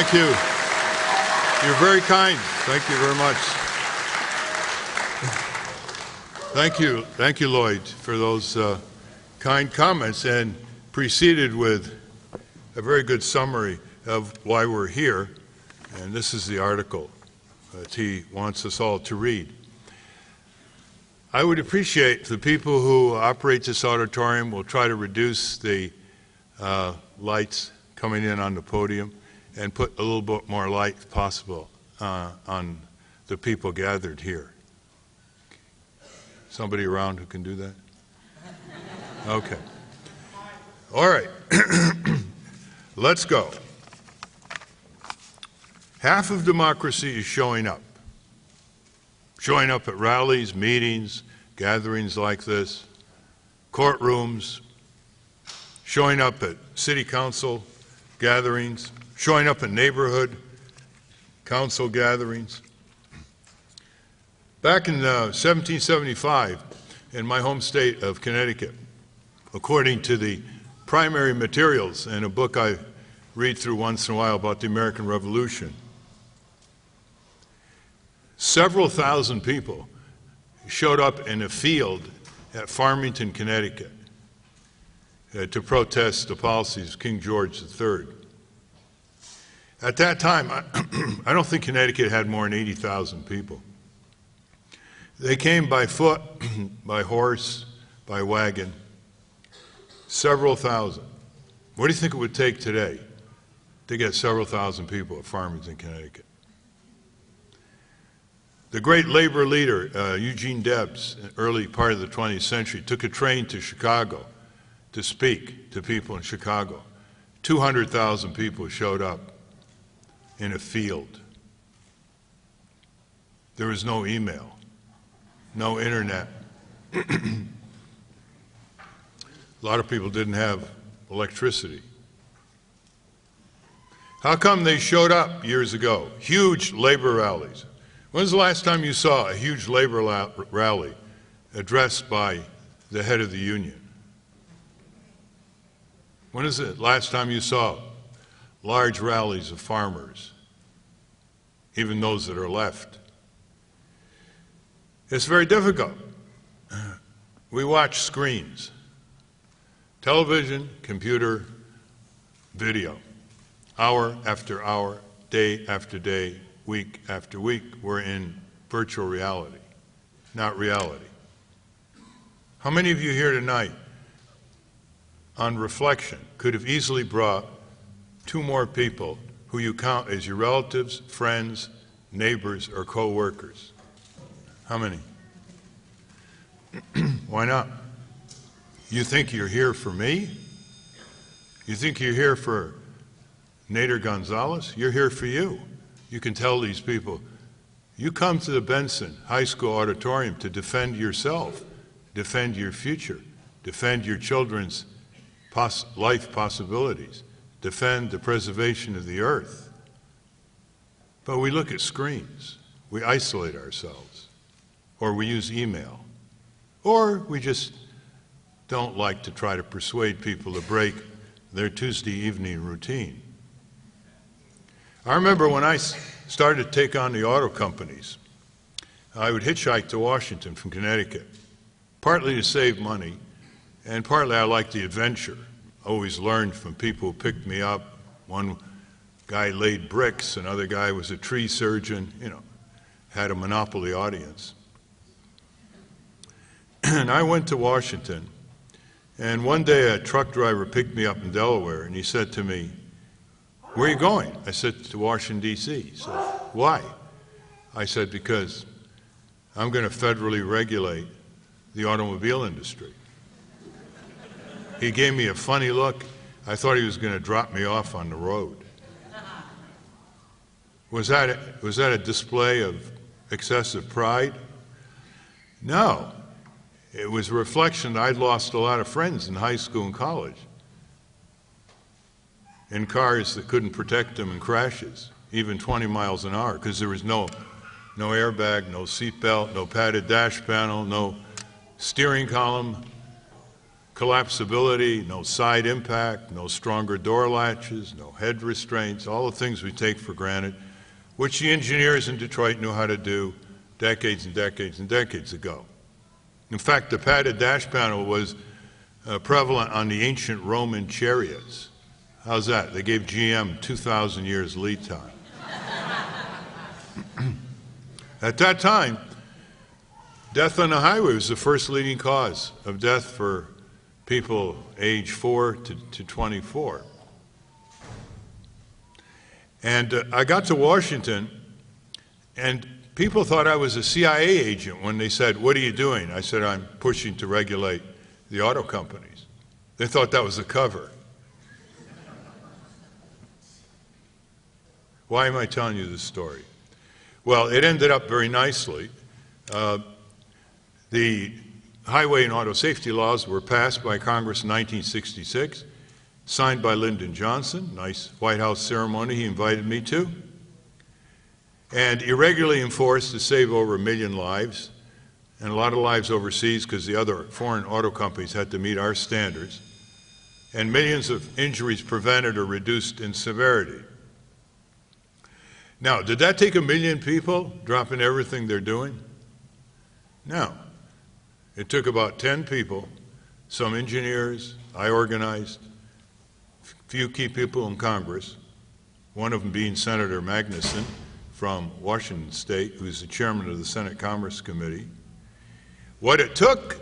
Thank you. You're very kind. Thank you very much. Thank you, Lloyd, for those kind comments, and preceded with a very good summary of why we're here. And this is the article that he wants us all to read. I would appreciate the people who operate this auditorium will try to reduce the lights coming in on the podium and put a little bit more light if possible on the people gathered here. Somebody around who can do that? Okay. All right. Let's go. Half of democracy is showing up. Showing up at rallies, meetings, gatherings like this, courtrooms, showing up at city council gatherings, showing up at neighborhood council gatherings. Back in 1775, in my home state of Connecticut, according to the primary materials in a book I read through once in a while about the American Revolution, several thousand people showed up in a field at Farmington, Connecticut, to protest the policies of King George III. At that time, I don't think Connecticut had more than 80,000 people. They came by foot, by horse, by wagon, several thousand. What do you think it would take today to get several thousand people at Farmington, Connecticut? The great labor leader, Eugene Debs, in the early part of the 20th century, took a train to Chicago to speak to people in Chicago. 200,000 people showed up in a field. There was no email, no internet. A lot of people didn't have electricity. How come they showed up years ago? Huge labor rallies. When's the last time you saw a huge labor rally addressed by the head of the union? When is it last time you saw large rallies of farmers, even those that are left? It's very difficult. We watch screens, television, computer, video, hour after hour, day after day, week after week. We're in virtual reality, not reality. How many of you here tonight, on reflection, could have easily brought 2 more people who you count as your relatives, friends, neighbors, or co-workers? How many? Why not? You think you're here for me? You think you're here for Nader Gonzalez? You're here for you. You can tell these people, you come to the Benson High School auditorium to defend yourself, defend your future, defend your children's life possibilities, defend the preservation of the earth. But we look at screens, we isolate ourselves, or we use email, or we just don't like to try to persuade people to break their Tuesday evening routine. I remember when I started to take on the auto companies, I would hitchhike to Washington from Connecticut, partly to save money, and partly I liked the adventure. I always learned from people who picked me up. One guy laid bricks, another guy was a tree surgeon, had a monopoly audience. And I went to Washington, and one day a truck driver picked me up in Delaware, and he said to me, "Where are you going?" I said, "To Washington, D.C." He said, "Why?" I said, "Because I'm going to federally regulate the automobile industry." He gave me a funny look. I thought he was going to drop me off on the road. Was that a display of excessive pride? No. It was a reflection that I'd lost a lot of friends in high school and college, in cars that couldn't protect them in crashes, even 20 miles an hour, because there was no airbag, no seat belt, no padded dash panel, no steering column, collapsibility, no side impact, no stronger door latches, no head restraints, all the things we take for granted, which the engineers in Detroit knew how to do decades and decades and decades ago. In fact, the padded dash panel was prevalent on the ancient Roman chariots. How's that? They gave GM 2,000 years lead time. At that time, death on the highway was the first leading cause of death for people age 4 to 24. And I got to Washington, and people thought I was a CIA agent when they said, "What are you doing?" I said, "I'm pushing to regulate the auto companies." They thought that was a cover. Why am I telling you this story? Well, it ended up very nicely. The highway and auto safety laws were passed by Congress in 1966, signed by Lyndon Johnson, nice White House ceremony he invited me to, and irregularly enforced to save over 1 million lives, and a lot of lives overseas because the other foreign auto companies had to meet our standards, and millions of injuries prevented or reduced in severity. Now, did that take 1 million people dropping everything they're doing? No. It took about 10 people, some engineers, I organized, a few key people in Congress, one of them being Senator Magnuson from Washington State, who's the chairman of the Senate Commerce Committee. What it took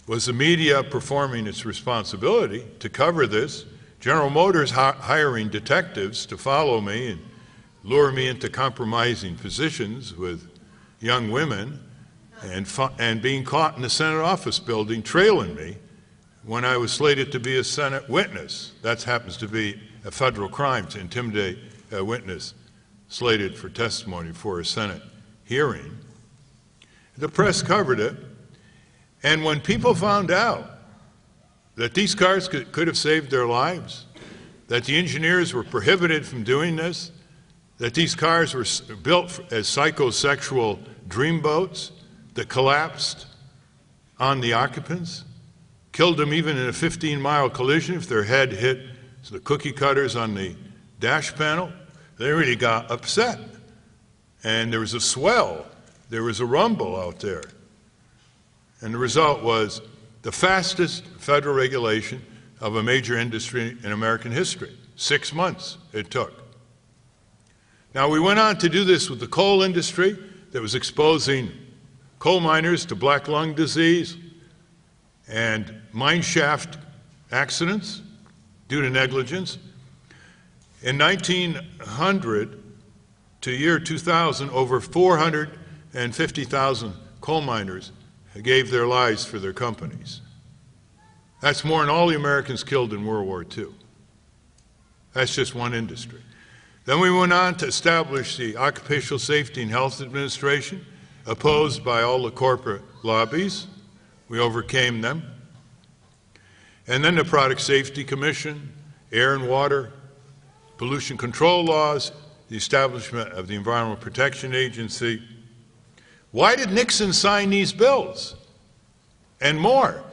was the media performing its responsibility to cover this, General Motors hiring detectives to follow me and lure me into compromising positions with young women, and being caught in the Senate office building trailing me when I was slated to be a Senate witness. That happens to be a federal crime, to intimidate a witness slated for testimony for a Senate hearing. The press covered it, and when people found out that these cars could have saved their lives, that the engineers were prohibited from doing this, that these cars were built as psychosexual dreamboats that collapsed on the occupants, killed them even in a 15-mile collision if their head hit the cookie cutters on the dash panel, they really got upset. And there was a swell, there was a rumble out there. And the result was the fastest federal regulation of a major industry in American history. 6 months it took. Now, we went on to do this with the coal industry that was exposing coal miners to black lung disease and mine shaft accidents due to negligence. In 1900 to year 2000, over 450,000 coal miners gave their lives for their companies. That's more than all the Americans killed in World War II. That's just one industry. Then we went on to establish the Occupational Safety and Health Administration, opposed by all the corporate lobbies. We overcame them. And then the Product Safety Commission, air and water, pollution control laws, the establishment of the Environmental Protection Agency. Why did Nixon sign these bills? And more.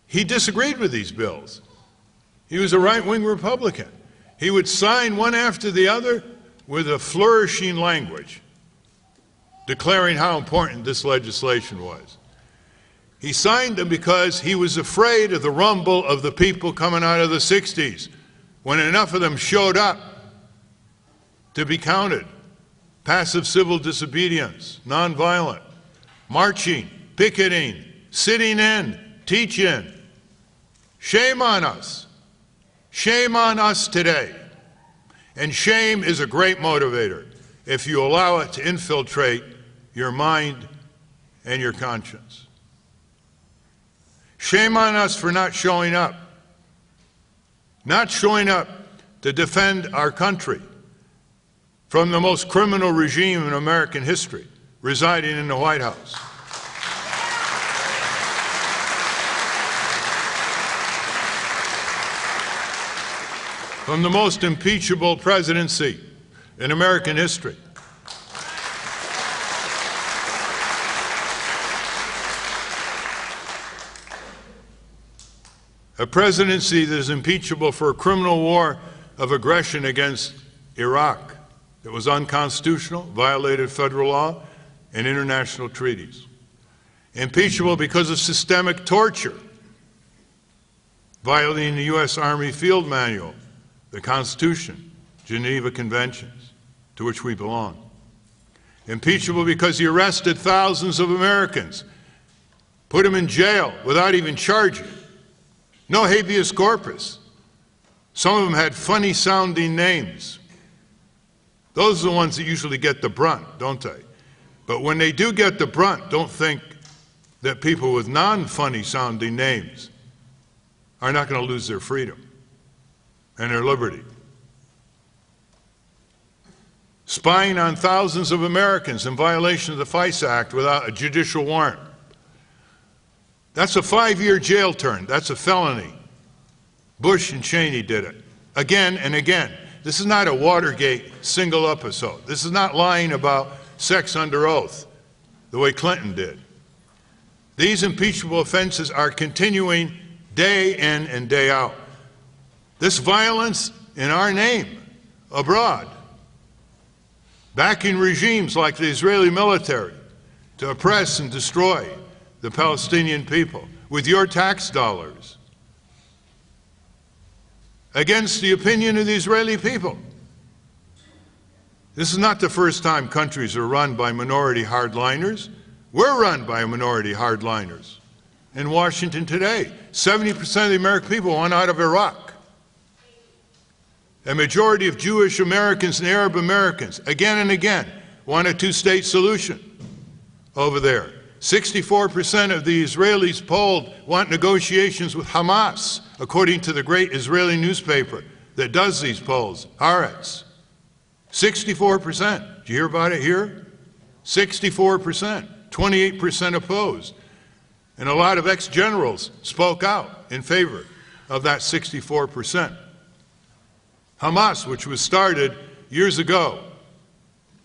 He disagreed with these bills. He was a right-wing Republican. He would sign one after the other with a flourishing language, declaring how important this legislation was. He signed them because he was afraid of the rumble of the people coming out of the 60s, when enough of them showed up to be counted. Passive civil disobedience, nonviolent, marching, picketing, sitting in, teaching. Shame on us. Shame on us today. And shame is a great motivator if you allow it to infiltrate your mind and your conscience. Shame on us for not showing up to defend our country from the most criminal regime in American history residing in the White House. From the most impeachable presidency in American history. A presidency that is impeachable for a criminal war of aggression against Iraq that was unconstitutional, violated federal law and international treaties. Impeachable because of systemic torture, violating the U.S. Army Field Manual, the Constitution, Geneva Conventions, to which we belong. Impeachable because he arrested thousands of Americans, put them in jail without even charging. No habeas corpus. Some of them had funny-sounding names. Those are the ones that usually get the brunt, don't they? But when they do get the brunt, don't think that people with non-funny-sounding names are not going to lose their freedom and their liberty. Spying on thousands of Americans in violation of the FISA Act without a judicial warrant. That's a 5-year jail term. That's a felony. Bush and Cheney did it again and again. This is not a Watergate single episode. This is not lying about sex under oath the way Clinton did. These impeachable offenses are continuing day in and day out. This violence in our name abroad, backing regimes like the Israeli military to oppress and destroy the Palestinian people with your tax dollars, against the opinion of the Israeli people. This is not the first time countries are run by minority hardliners. We're run by minority hardliners. In Washington today, 70% of the American people want out of Iraq. A majority of Jewish Americans and Arab Americans, again and again, want a two-state solution over there. 64% of the Israelis polled want negotiations with Hamas, according to the great Israeli newspaper that does these polls, Haaretz. 64%. Did you hear about it here? 64%. 28% opposed. And a lot of ex-generals spoke out in favor of that 64%. Hamas, which was started years ago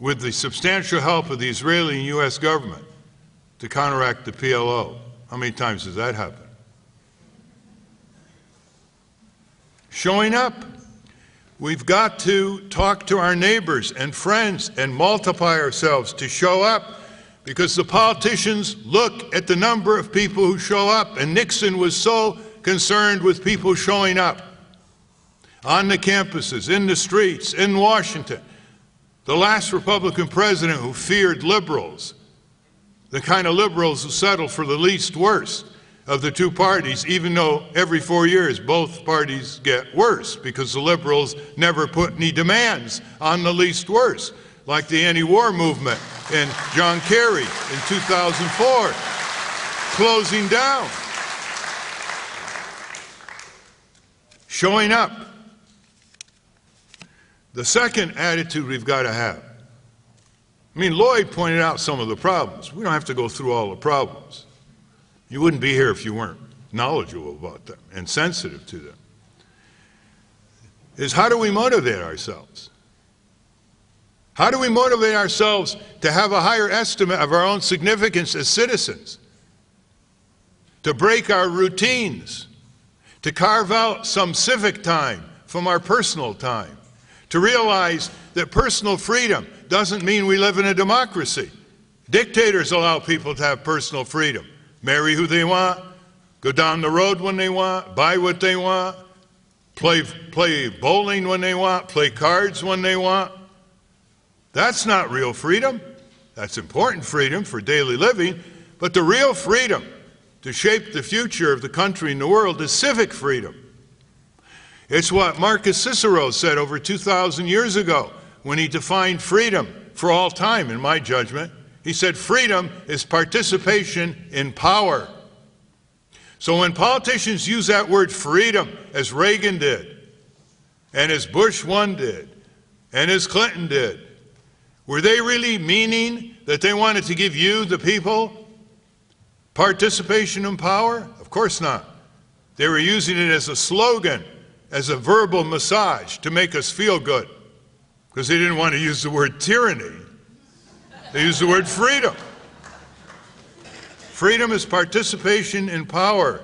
with the substantial help of the Israeli and U.S. government to counteract the PLO. How many times has that happened? Showing up. We've got to talk to our neighbors and friends and multiply ourselves to show up, because the politicians look at the number of people who show up, and Nixon was so concerned with people showing up on the campuses, in the streets, in Washington. The last Republican president who feared liberals, the kind of liberals who settle for the least worst of the two parties, even though every 4 years both parties get worse because the liberals never put any demands on the least worst, like the anti-war movement and John Kerry in 2004, closing down. Showing up. The second attitude we've got to have. I mean, Lloyd pointed out some of the problems. We don't have to go through all the problems. You wouldn't be here if you weren't knowledgeable about them and sensitive to them. Is how do we motivate ourselves? How do we motivate ourselves to have a higher estimate of our own significance as citizens? To break our routines, to carve out some civic time from our personal time, to realize that personal freedom doesn't mean we live in a democracy. Dictators allow people to have personal freedom. Marry who they want, go down the road when they want, buy what they want, play bowling when they want, play cards when they want. That's not real freedom. That's important freedom for daily living, but the real freedom to shape the future of the country and the world is civic freedom. It's what Marcus Cicero said over 2,000 years ago when he defined freedom for all time, in my judgment. He said freedom is participation in power. So when politicians use that word freedom, as Reagan did, and as Bush 1 did, and as Clinton did, were they really meaning that they wanted to give you, the people, participation in power? Of course not. They were using it as a slogan, as a verbal massage to make us feel good, because they didn't want to use the word tyranny. They used the word freedom. Freedom is participation in power.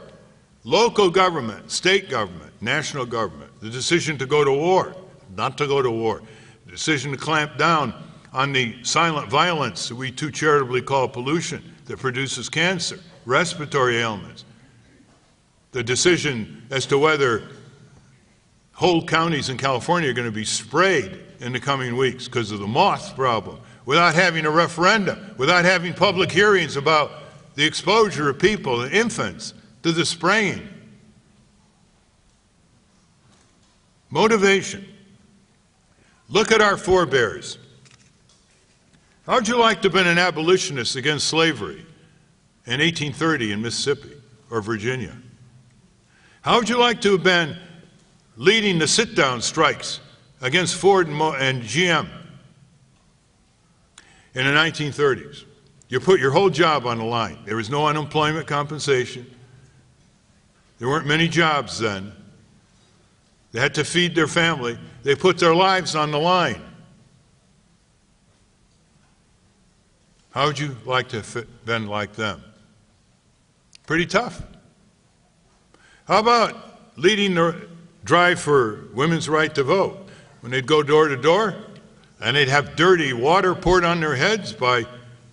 Local government, state government, national government, the decision to go to war, not to go to war, the decision to clamp down on the silent violence that we too charitably call pollution that produces cancer, respiratory ailments, the decision as to whether whole counties in California are going to be sprayed in the coming weeks because of the moth problem, without having a referendum, without having public hearings about the exposure of people and infants to the spraying. Motivation. Look at our forebears. How'd you like to have been an abolitionist against slavery in 1830 in Mississippi or Virginia? How'd you like to have been leading the sit-down strikes against Ford and GM in the 1930s? You put your whole job on the line. There was no unemployment compensation. There weren't many jobs then. They had to feed their family. They put their lives on the line. How would you like to have been like them? Pretty tough. How about leading the drive for women's right to vote? When they'd go door to door and they'd have dirty water poured on their heads by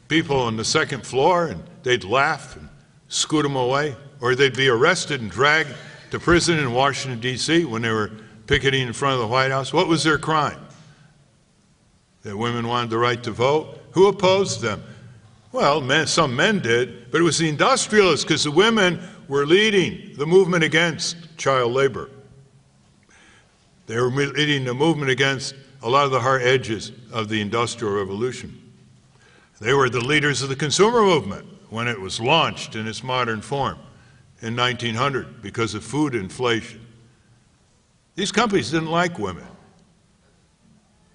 people on the second floor, and they'd laugh and scoot them away, or they'd be arrested and dragged to prison in Washington, D.C. when they were picketing in front of the White House. What was their crime? That women wanted the right to vote? Who opposed them? Well, some men did, but it was the industrialists, because the women were leading the movement against child labor. They were leading the movement against a lot of the hard edges of the Industrial Revolution. They were the leaders of the consumer movement when it was launched in its modern form in 1900 because of food inflation. These companies didn't like women.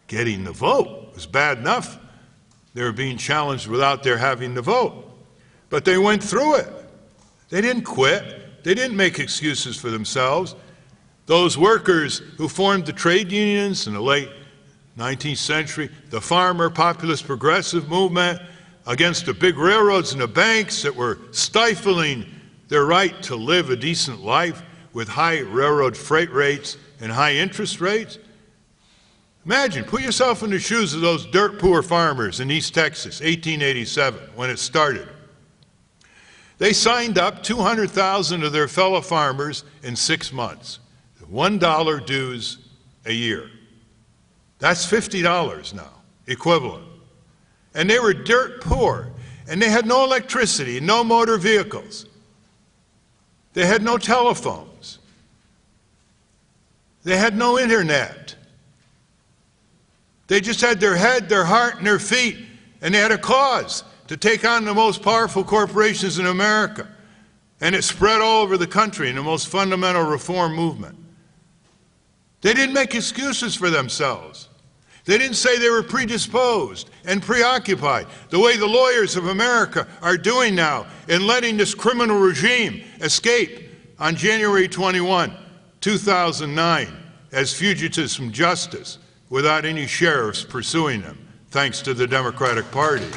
Getting the vote was bad enough. They were being challenged without their having the vote. But they went through it. They didn't quit. They didn't make excuses for themselves. Those workers who formed the trade unions in the late 19th century, the farmer, populist, progressive movement against the big railroads and the banks that were stifling their right to live a decent life with high railroad freight rates and high interest rates. Imagine, put yourself in the shoes of those dirt poor farmers in East Texas, 1887, when it started. They signed up 200,000 of their fellow farmers in 6 months, $1 dues a year. That's $50 now, equivalent. And they were dirt poor, and they had no electricity, no motor vehicles. They had no telephones. They had no internet. They just had their head, their heart, and their feet, and they had a cause to take on the most powerful corporations in America. And it spread all over the country in the most fundamental reform movement. They didn't make excuses for themselves. They didn't say they were predisposed and preoccupied, the way the lawyers of America are doing now in letting this criminal regime escape on January 21, 2009, as fugitives from justice without any sheriffs pursuing them, thanks to the Democratic Party.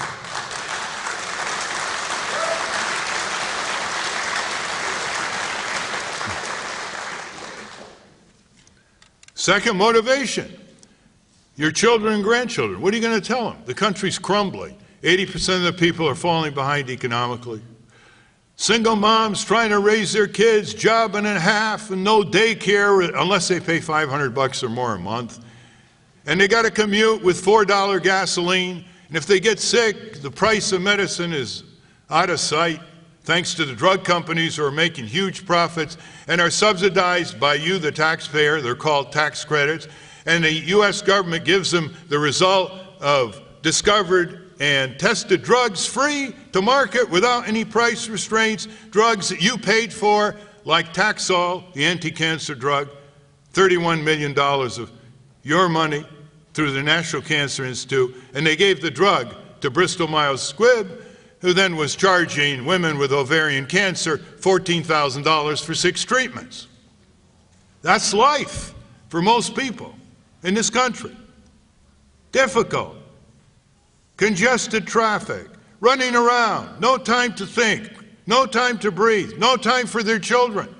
Second motivation, your children and grandchildren. What are you going to tell them? The country's crumbling. 80% of the people are falling behind economically. Single moms trying to raise their kids, job and a half, and no daycare unless they pay $500 or more a month. And they got to commute with $4 gasoline. And if they get sick, the price of medicine is out of sight, thanks to the drug companies who are making huge profits and are subsidized by you, the taxpayer. They're called tax credits. And the U.S. government gives them the result of discovered and tested drugs free to market without any price restraints, drugs that you paid for, like Taxol, the anti-cancer drug, $31 million of your money through the National Cancer Institute, and they gave the drug to Bristol Myers Squibb, who then was charging women with ovarian cancer $14,000 for 6 treatments. That's life for most people in this country. Difficult, congested traffic, running around, no time to think, no time to breathe, no time for their children.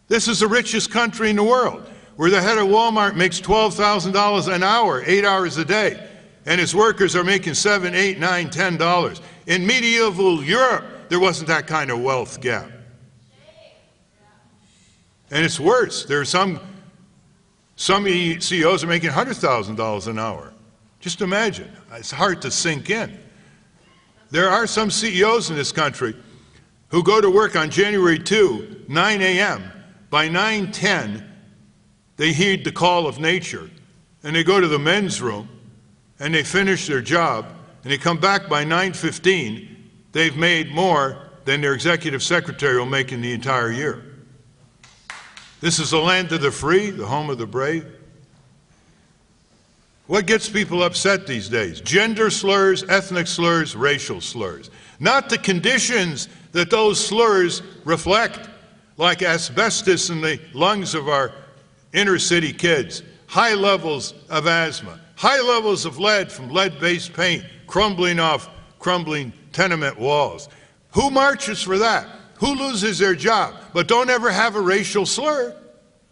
This is the richest country in the world, where the head of Walmart makes $12,000 an hour, 8 hours a day, and his workers are making $7, $8, $9, $10. In medieval Europe, there wasn't that kind of wealth gap. And it's worse. There are some CEOs are making $100,000 an hour. Just imagine. It's hard to sink in. There are some CEOs in this country who go to work on January 2, 9 a.m. By 9:10, they heed the call of nature, and they go to the men's room, and they finish their job, and they come back by 9:15. They've made more than their executive secretary will make in the entire year. This is the land of the free, the home of the brave. What gets people upset these days? Gender slurs, ethnic slurs, racial slurs. Not the conditions that those slurs reflect, like asbestos in the lungs of our inner city kids, high levels of asthma, high levels of lead from lead-based paint crumbling off crumbling tenement walls. Who marches for that? Who loses their job? But don't ever have a racial slur.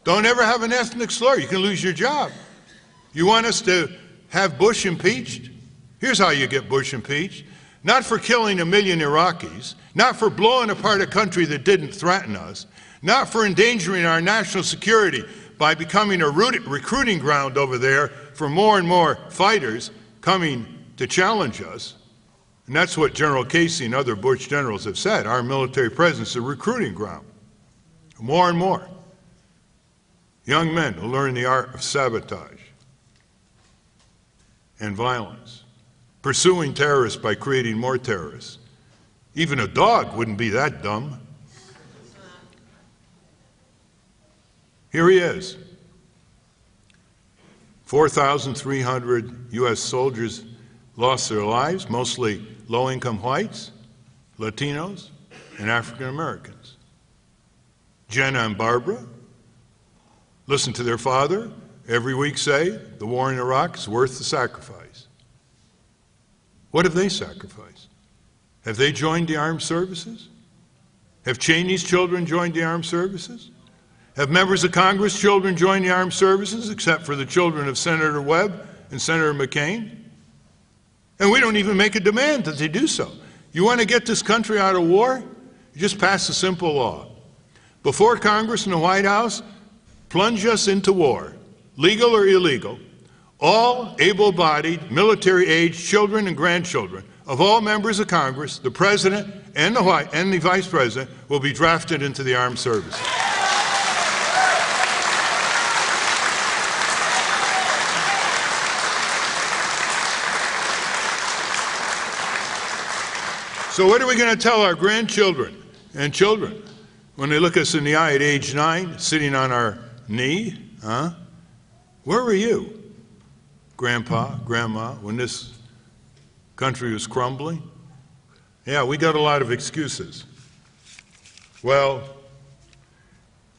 Don't ever have an ethnic slur. You can lose your job. You want us to have Bush impeached? Here's how you get Bush impeached. Not for killing 1 million Iraqis, not for blowing apart a country that didn't threaten us, not for endangering our national security by becoming a recruiting ground over there for more and more fighters coming to challenge us. And that's what General Casey and other Bush generals have said. Our military presence is a recruiting ground. More and more young men who learn the art of sabotage and violence, pursuing terrorists by creating more terrorists. Even a dog wouldn't be that dumb. Here he is. 4,300 U.S. soldiers lost their lives, mostly low-income whites, Latinos, and African Americans. Jenna and Barbara listen to their father every week say, the war in Iraq is worth the sacrifice. What have they sacrificed? Have they joined the armed services? Have Cheney's children joined the armed services? Have members of Congress' children joined the armed services, except for the children of Senator Webb and Senator McCain? And we don't even make a demand that they do so. You want to get this country out of war? You just pass a simple law. Before Congress and the White House plunge us into war, legal or illegal, all able-bodied, military-aged children and grandchildren of all members of Congress, the President and the Vice President, will be drafted into the armed services. So what are we going to tell our grandchildren and children when they look us in the eye at age 9, sitting on our knee? Where were you, Grandpa, Grandma, when this country was crumbling? Yeah, we got a lot of excuses. Well,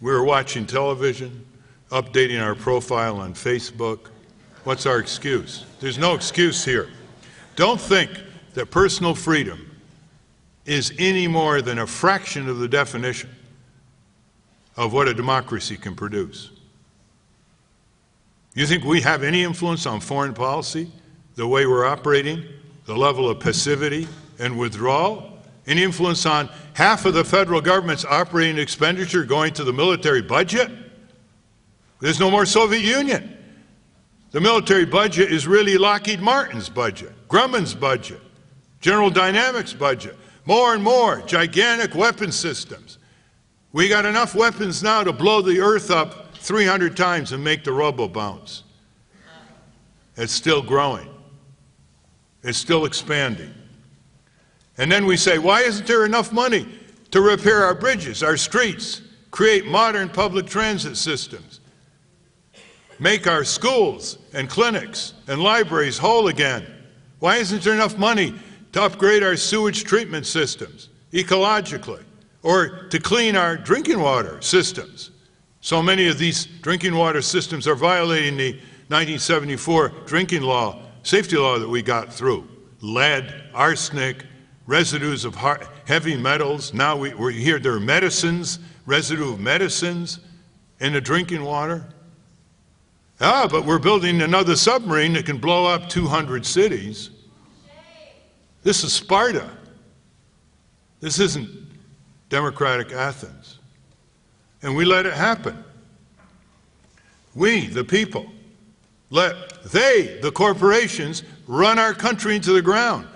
we were watching television, updating our profile on Facebook. What's our excuse? There's no excuse here. Don't think that personal freedom is any more than a fraction of the definition of what a democracy can produce. You think we have any influence on foreign policy, the way we're operating, the level of passivity and withdrawal? Any influence on half of the federal government's operating expenditure going to the military budget? There's no more Soviet Union. The military budget is really Lockheed Martin's budget, Grumman's budget, General Dynamics' budget. More and more gigantic weapon systems. We got enough weapons now to blow the earth up 300 times and make the rubble bounce. It's still growing. It's still expanding. And then we say, why isn't there enough money to repair our bridges, our streets, create modern public transit systems, make our schools and clinics and libraries whole again? Why isn't there enough money to upgrade our sewage treatment systems ecologically, or to clean our drinking water systems? So many of these drinking water systems are violating the 1974 drinking law, safety law that we got through. Lead, arsenic, residues of heavy metals. Now we hear there are medicines, residue of medicines. in the drinking water? Ah, but we're building another submarine that can blow up 200 cities. This is Sparta. This isn't democratic Athens. And we let it happen. We, the people, let they, the corporations, run our country into the ground.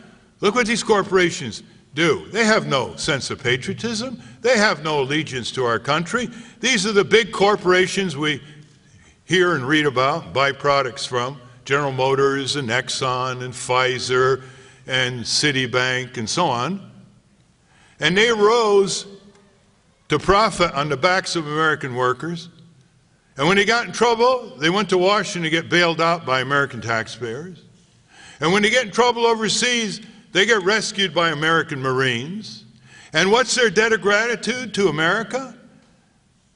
Look what these corporations do. They have no sense of patriotism. They have no allegiance to our country. These are the big corporations we hear and read about, buy products from, General Motors and Exxon and Pfizer and Citibank and so on. And they rose to profit on the backs of American workers. And when they got in trouble, they went to Washington to get bailed out by American taxpayers. And when they get in trouble overseas, they get rescued by American Marines. And what's their debt of gratitude to America?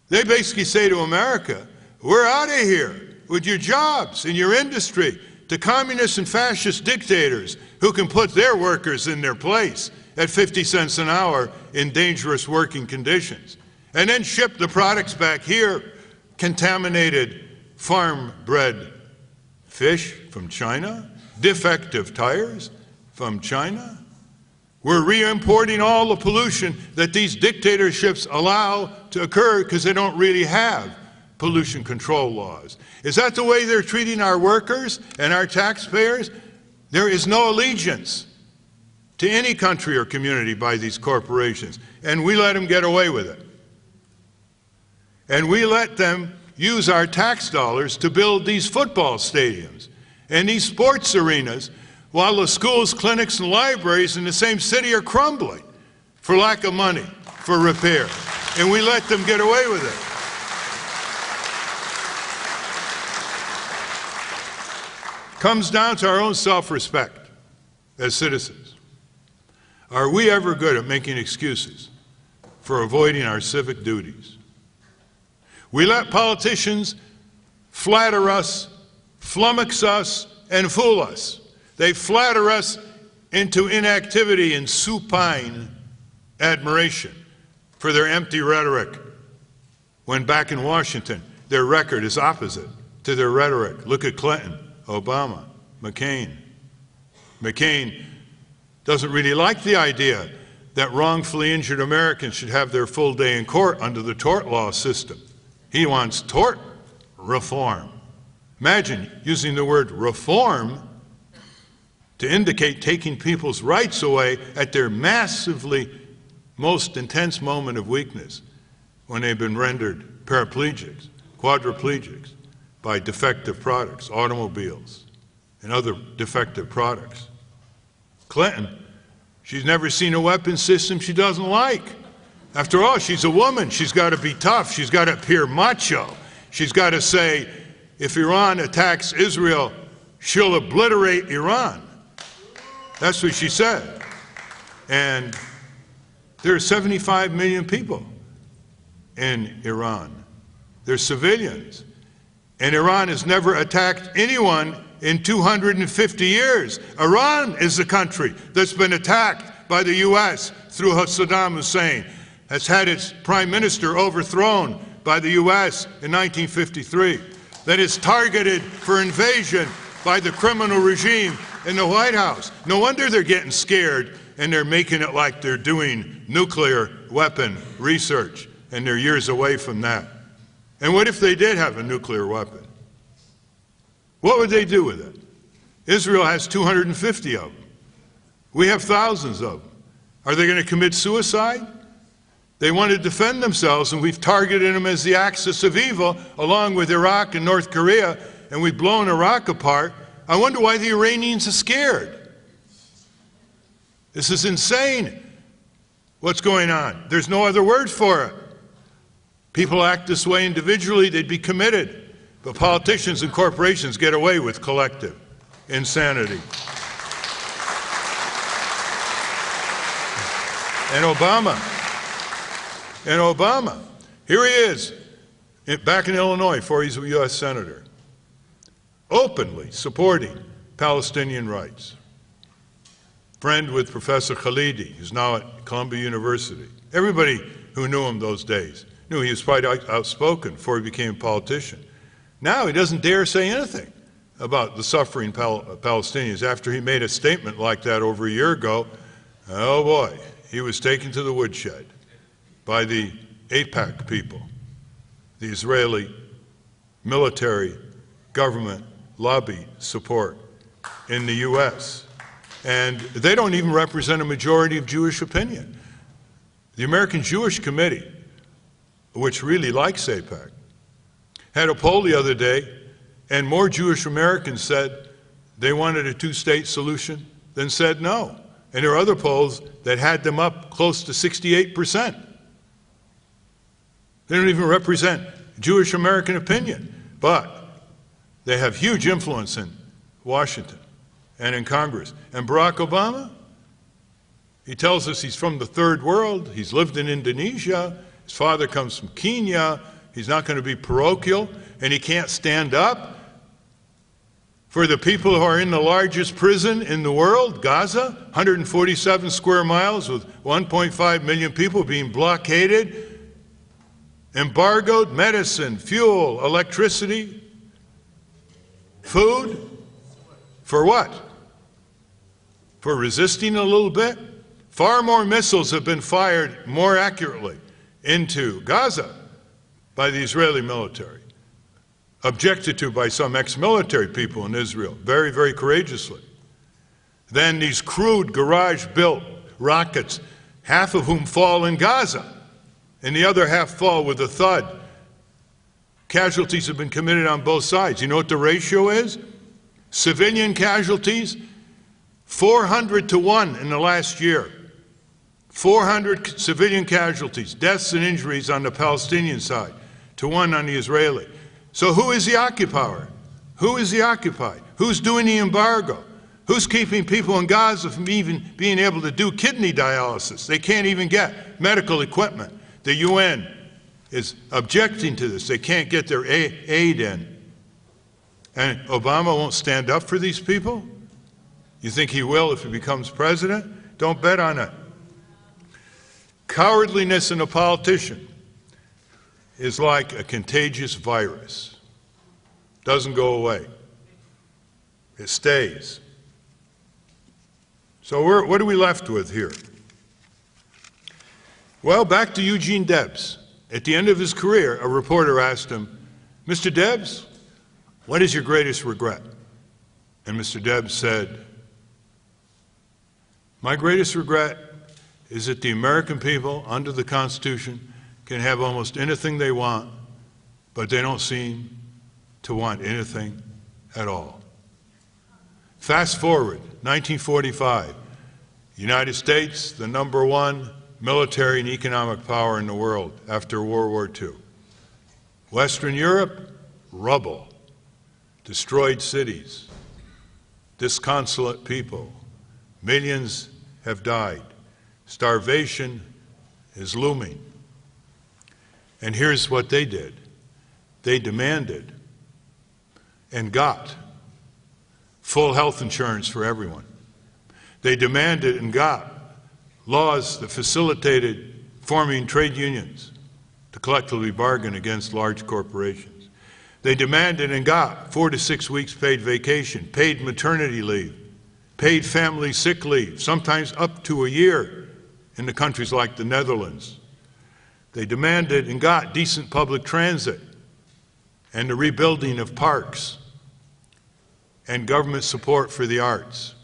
They basically say to America, we're out of here with your jobs and your industry to communist and fascist dictators who can put their workers in their place at 50 cents an hour in dangerous working conditions, and then ship the products back here, contaminated farm-bred fish from China, defective tires from China. We're re-importing all the pollution that these dictatorships allow to occur because they don't really have pollution control laws. Is that the way they're treating our workers and our taxpayers? There is no allegiance to any country or community by these corporations, and we let them get away with it. And we let them use our tax dollars to build these football stadiums and these sports arenas while the schools, clinics, and libraries in the same city are crumbling for lack of money for repair. And we let them get away with it. Comes down to our own self-respect as citizens. Are we ever good at making excuses for avoiding our civic duties? We let politicians flatter us, flummox us, and fool us. They flatter us into inactivity and supine admiration for their empty rhetoric, when back in Washington, their record is opposite to their rhetoric. Look at Clinton, Obama, McCain. McCain doesn't really like the idea that wrongfully injured Americans should have their full day in court under the tort law system. He wants tort reform. Imagine using the word reform to indicate taking people's rights away at their massively most intense moment of weakness, when they've been rendered paraplegics, quadriplegics by defective products, automobiles, and other defective products. Clinton, she's never seen a weapons system she doesn't like. After all, she's a woman. She's got to be tough. She's got to appear macho. She's got to say, if Iran attacks Israel, she'll obliterate Iran. That's what she said. And there are 75 million people in Iran. They're civilians. And Iran has never attacked anyone in 250 years. Iran is the country that's been attacked by the U.S. through Saddam Hussein, has had its prime minister overthrown by the U.S. in 1953, that is targeted for invasion by the criminal regime in the White House. No wonder they're getting scared, and they're making it like they're doing nuclear weapon research, and they're years away from that. And what if they did have a nuclear weapon? What would they do with it? Israel has 250 of them. We have thousands of them. Are they going to commit suicide? They want to defend themselves, and we've targeted them as the axis of evil, along with Iraq and North Korea, and we've blown Iraq apart. I wonder why the Iranians are scared. This is insane, what's going on. There's no other word for it. People act this way individually, they'd be committed. But politicians and corporations get away with collective insanity. And Obama, here he is, back in Illinois, before he's a U.S. Senator, openly supporting Palestinian rights. Friend with Professor Khalidi, who's now at Columbia University. Everybody who knew him those days Knew he was quite outspoken before he became a politician. Now he doesn't dare say anything about the suffering Palestinians. After he made a statement like that over a year ago, oh boy, he was taken to the woodshed by the AIPAC people, the Israeli military government lobby support in the U.S. And they don't even represent a majority of Jewish opinion. The American Jewish Committee, which really likes AIPAC, had a poll the other day, and more Jewish Americans said they wanted a two-state solution than said no. And there are other polls that had them up close to 68%. They don't even represent Jewish American opinion, but they have huge influence in Washington and in Congress. And Barack Obama, he tells us he's from the third world, he's lived in Indonesia, his father comes from Kenya, he's not going to be parochial, and he can't stand up for the people who are in the largest prison in the world, Gaza, 147 square miles with 1.5 million people being blockaded, embargoed, medicine, fuel, electricity, food. For what? For resisting a little bit? Far more missiles have been fired more accurately into Gaza by the Israeli military, objected to by some ex-military people in Israel, very, very courageously, than these crude garage-built rockets, half of whom fall in Gaza, and the other half fall with a thud. Casualties have been committed on both sides. You know what the ratio is? Civilian casualties, 400 to 1 in the last year. 400 civilian casualties, deaths and injuries on the Palestinian side, to 1 on the Israeli. So who is the occupier? Who is the occupied? Who's doing the embargo? Who's keeping people in Gaza from even being able to do kidney dialysis? They can't even get medical equipment. The UN is objecting to this. They can't get their aid in. And Obama won't stand up for these people? You think he will if he becomes president? Don't bet on it. Cowardliness in a politician is like a contagious virus. Doesn't go away. It stays. So what are we left with here? Well, back to Eugene Debs. At the end of his career, a reporter asked him, Mr. Debs, what is your greatest regret? And Mr. Debs said, my greatest regret is that the American people, under the Constitution, can have almost anything they want, but they don't seem to want anything at all. Fast forward, 1945, United States, the #1 military and economic power in the world after World War II. Western Europe, rubble, destroyed cities, disconsolate people. Millions have died. Starvation is looming. And here's what they did. They demanded and got full health insurance for everyone. They demanded and got laws that facilitated forming trade unions to collectively bargain against large corporations. They demanded and got 4 to 6 weeks paid vacation, paid maternity leave, paid family sick leave, sometimes up to a year in the countries like the Netherlands. They demanded and got decent public transit and the rebuilding of parks and government support for the arts.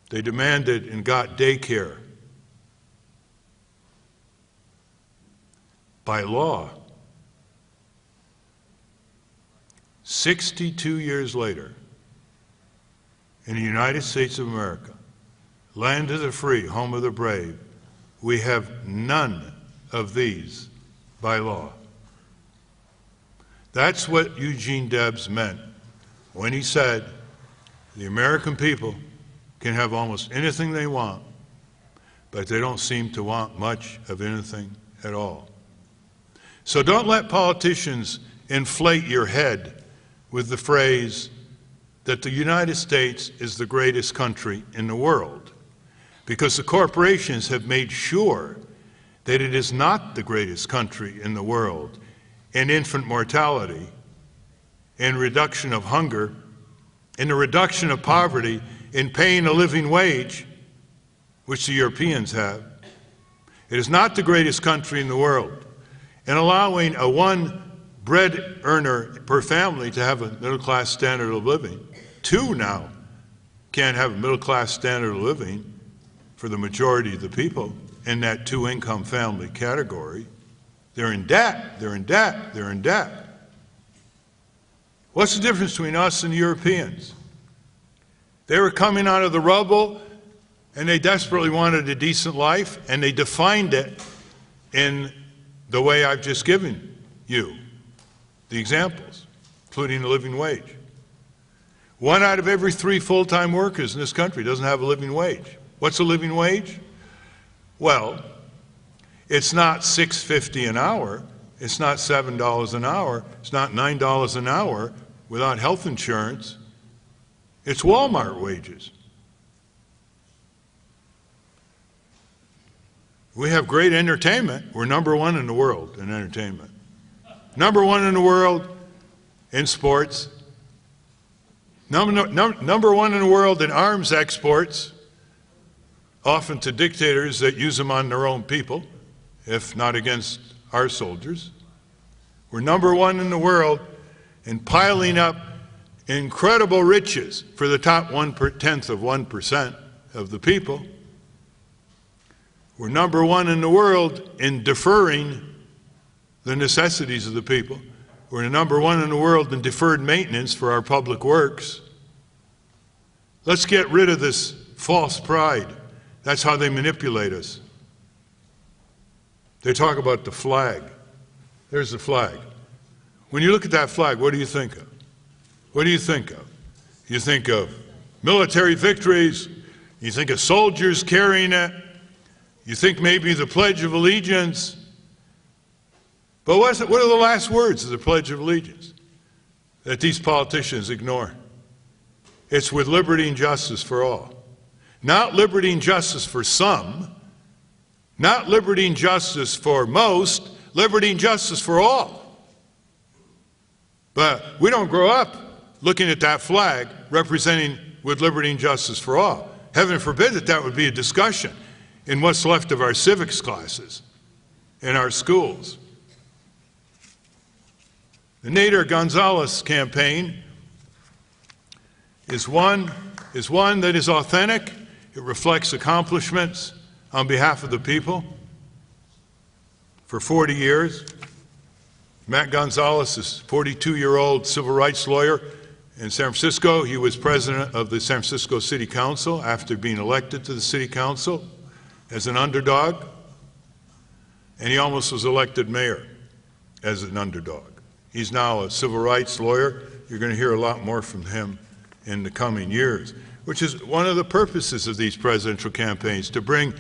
They demanded and got daycare. By law, 62 years later, in the United States of America, land of the free, home of the brave, we have none of these by law. That's what Eugene Debs meant when he said the American people can have almost anything they want, but they don't seem to want much of anything at all. So don't let politicians inflate your head with the phrase that the United States is the greatest country in the world, because the corporations have made sure that it is not the greatest country in the world in infant mortality, in reduction of hunger, in the reduction of poverty, in paying a living wage, which the Europeans have. It is not the greatest country in the world in allowing a one bread earner per family to have a middle-class standard of living. Two now can't have a middle-class standard of living for the majority of the people in that two-income family category. They're in debt, they're in debt, they're in debt. What's the difference between us and the Europeans? They were coming out of the rubble and they desperately wanted a decent life, and they defined it in the way I've just given you, the examples, including the living wage. 1 out of every 3 full-time workers in this country doesn't have a living wage. What's a living wage? Well, it's not $6.50 an hour, it's not $7 an hour, it's not $9 an hour without health insurance. It's Walmart wages. We have great entertainment. We're #1 in the world in entertainment. #1 in the world in sports. Number 1 in the world in arms exports, often to dictators that use them on their own people, if not against our soldiers. We're #1 in the world in piling up incredible riches for the top 1/10 of 1% of the people. We're #1 in the world in deferring the necessities of the people. We're #1 in the world in deferred maintenance for our public works. Let's get rid of this false pride. That's how they manipulate us. They talk about the flag. There's the flag. When you look at that flag, what do you think of? What do you think of? You think of military victories. You think of soldiers carrying it. You think maybe the Pledge of Allegiance. But what are the last words of the Pledge of Allegiance that these politicians ignore? It's with liberty and justice for all. Not liberty and justice for some, not liberty and justice for most, liberty and justice for all. But we don't grow up looking at that flag representing with liberty and justice for all. Heaven forbid that that would be a discussion in what's left of our civics classes in our schools. The Nader Gonzalez campaign is one that is authentic. It reflects accomplishments on behalf of the people. For 40 years, Matt Gonzalez is a 42-year-old civil rights lawyer in San Francisco. He was president of the San Francisco City Council after being elected to the City Council as an underdog, and he almost was elected mayor as an underdog. He's now a civil rights lawyer. You're going to hear a lot more from him in the coming years, which is one of the purposes of these presidential campaigns, to bring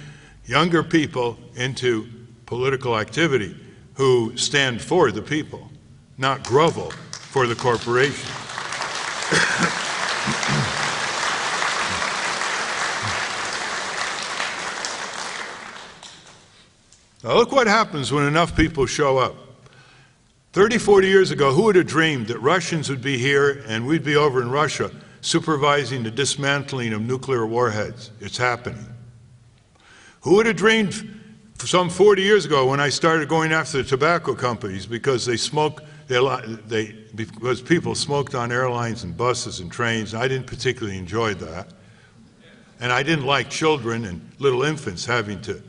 younger people into political activity who stand for the people, not grovel for the corporation. Now look what happens when enough people show up. 30, 40 years ago, who would have dreamed that Russians would be here and we'd be over in Russia supervising the dismantling of nuclear warheads? It's happening. Who would have dreamed some 40 years ago when I started going after the tobacco companies because because people smoked on airlines and buses and trains. I didn't particularly enjoy that. And I didn't like children and little infants having to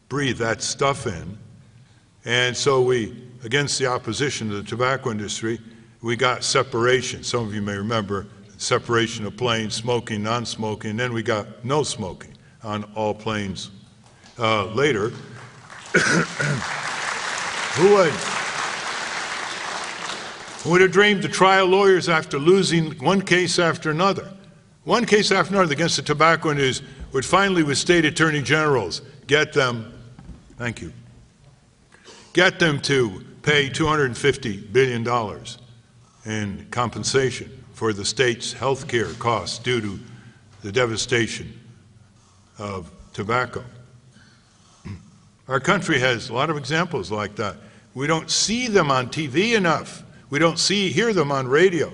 breathe that stuff in. And so we, against the opposition of the tobacco industry, we got separation. Some of you may remember separation of planes, smoking, non-smoking, and then we got no smoking on all planes later. Who would have dreamed the trial lawyers, after losing one case after another against the tobacco industry, would finally, with state attorney generals, get them, thank you, get them to pay $250 billion in compensation for the state's health care costs due to the devastation of tobacco. Our country has a lot of examples like that. We don't see them on TV enough. We don't hear them on radio.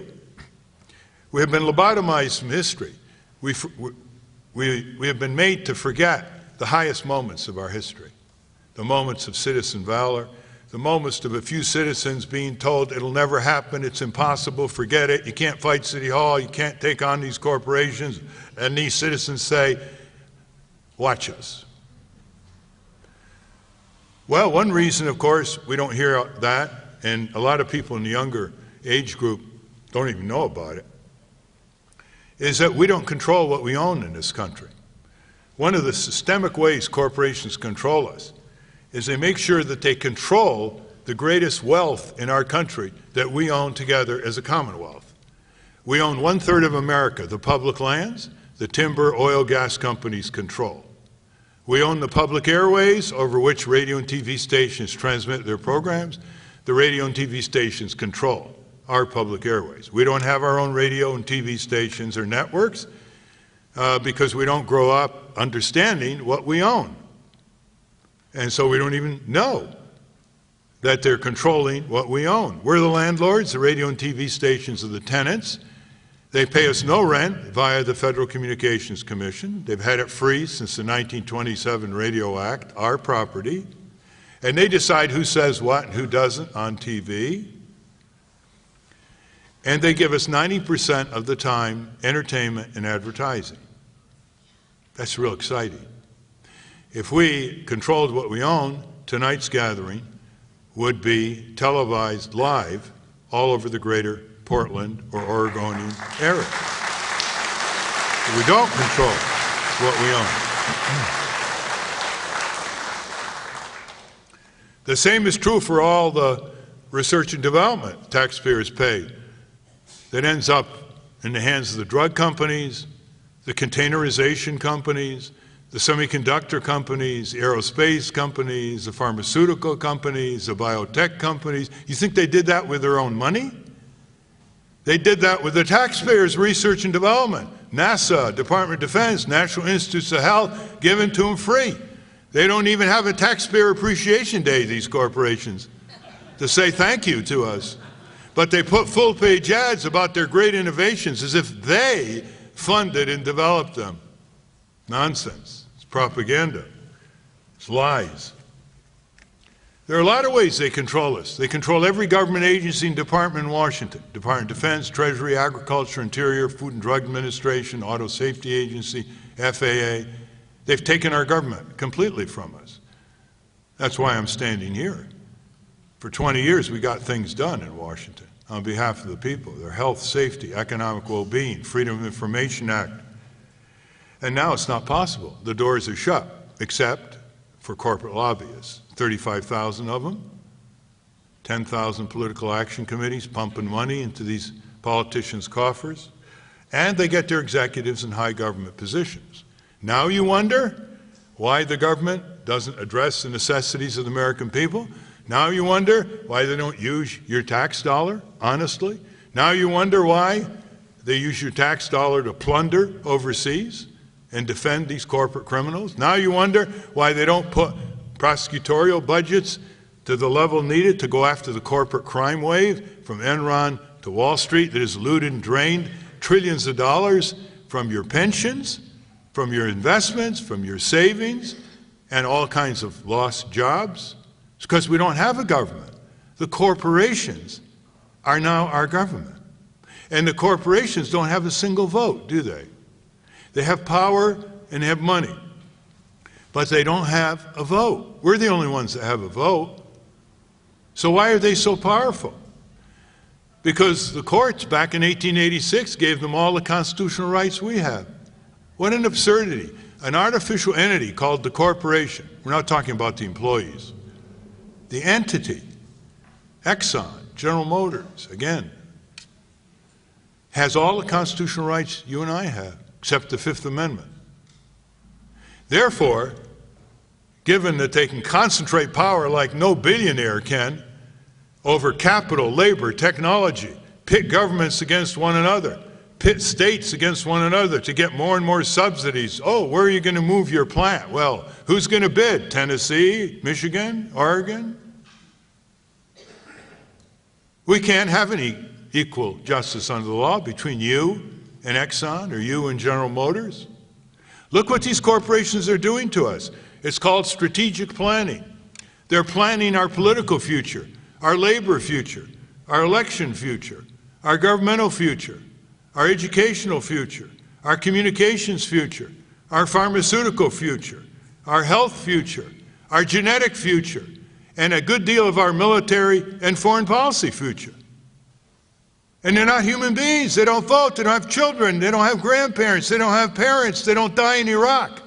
We have been lobotomized from history. We have been made to forget the highest moments of our history, the moments of citizen valor, the moments of a few citizens being told it'll never happen, it's impossible, forget it, you can't fight City Hall, you can't take on these corporations, and these citizens say, watch us. Well, one reason, of course, we don't hear that, and a lot of people in the younger age group don't even know about it, is that we don't control what we own in this country. One of the systemic ways corporations control us is they make sure that they control the greatest wealth in our country that we own together as a commonwealth. We own 1/3 of America, the public lands, the timber, oil, gas companies control. We own the public airways over which radio and TV stations transmit their programs. The radio and TV stations control our public airways. We don't have our own radio and TV stations or networks because we don't grow up understanding what we own. And so we don't even know that they're controlling what we own. We're the landlords, the radio and TV stations are the tenants. They pay us no rent via the Federal Communications Commission. They've had it free since the 1927 Radio Act, our property. And they decide who says what and who doesn't on TV. And they give us 90% of the time entertainment and advertising. That's real exciting. If we controlled what we own, tonight's gathering would be televised live all over the greater Portland or Oregonian area. We don't control what we own. The same is true for all the research and development taxpayers pay that ends up in the hands of the drug companies, the containerization companies, the semiconductor companies, the aerospace companies, the pharmaceutical companies, the biotech companies. You think they did that with their own money? They did that with the taxpayers' research and development. NASA, Department of Defense, National Institutes of Health, given to them free. They don't even have a taxpayer appreciation day, these corporations, to say thank you to us. But they put full-page ads about their great innovations as if they funded and developed them. Nonsense. It's propaganda. It's lies. There are a lot of ways they control us. They control every government agency and department in Washington. Department of Defense, Treasury, Agriculture, Interior, Food and Drug Administration, Auto Safety Agency, FAA. They've taken our government completely from us. That's why I'm standing here. For 20 years, we got things done in Washington on behalf of the people, their health, safety, economic well-being, Freedom of Information Act. And now it's not possible. The doors are shut, except for corporate lobbyists. 35,000 of them, 10,000 political action committees pumping money into these politicians' coffers, and they get their executives in high government positions. Now you wonder why the government doesn't address the necessities of the American people? Now you wonder why they don't use your tax dollar honestly? Now you wonder why they use your tax dollar to plunder overseas and defend these corporate criminals? Now you wonder why they don't put prosecutorial budgets to the level needed to go after the corporate crime wave from Enron to Wall Street that has looted and drained trillions of dollars from your pensions, from your investments, from your savings, and all kinds of lost jobs? It's because we don't have a government. The corporations are now our government. And the corporations don't have a single vote, do they? They have power and they have money, but they don't have a vote. We're the only ones that have a vote. So why are they so powerful? Because the courts back in 1886 gave them all the constitutional rights we have. What an absurdity. An artificial entity called the corporation. We're not talking about the employees. The entity, Exxon, General Motors, again, has all the constitutional rights you and I have, except the Fifth Amendment. Therefore, given that they can concentrate power like no billionaire can over capital, labor, technology, pit governments against one another, pit states against one another to get more and more subsidies. Oh, where are you going to move your plant? Well, who's going to bid? Tennessee, Michigan, Oregon? We can't have any equal justice under the law between you and Exxon or you and General Motors. Look what these corporations are doing to us. It's called strategic planning. They're planning our political future, our labor future, our election future, our governmental future, our educational future, our communications future, our pharmaceutical future, our health future, our genetic future, and a good deal of our military and foreign policy future. And they're not human beings. They don't vote. They don't have children. They don't have grandparents. They don't have parents. They don't die in Iraq.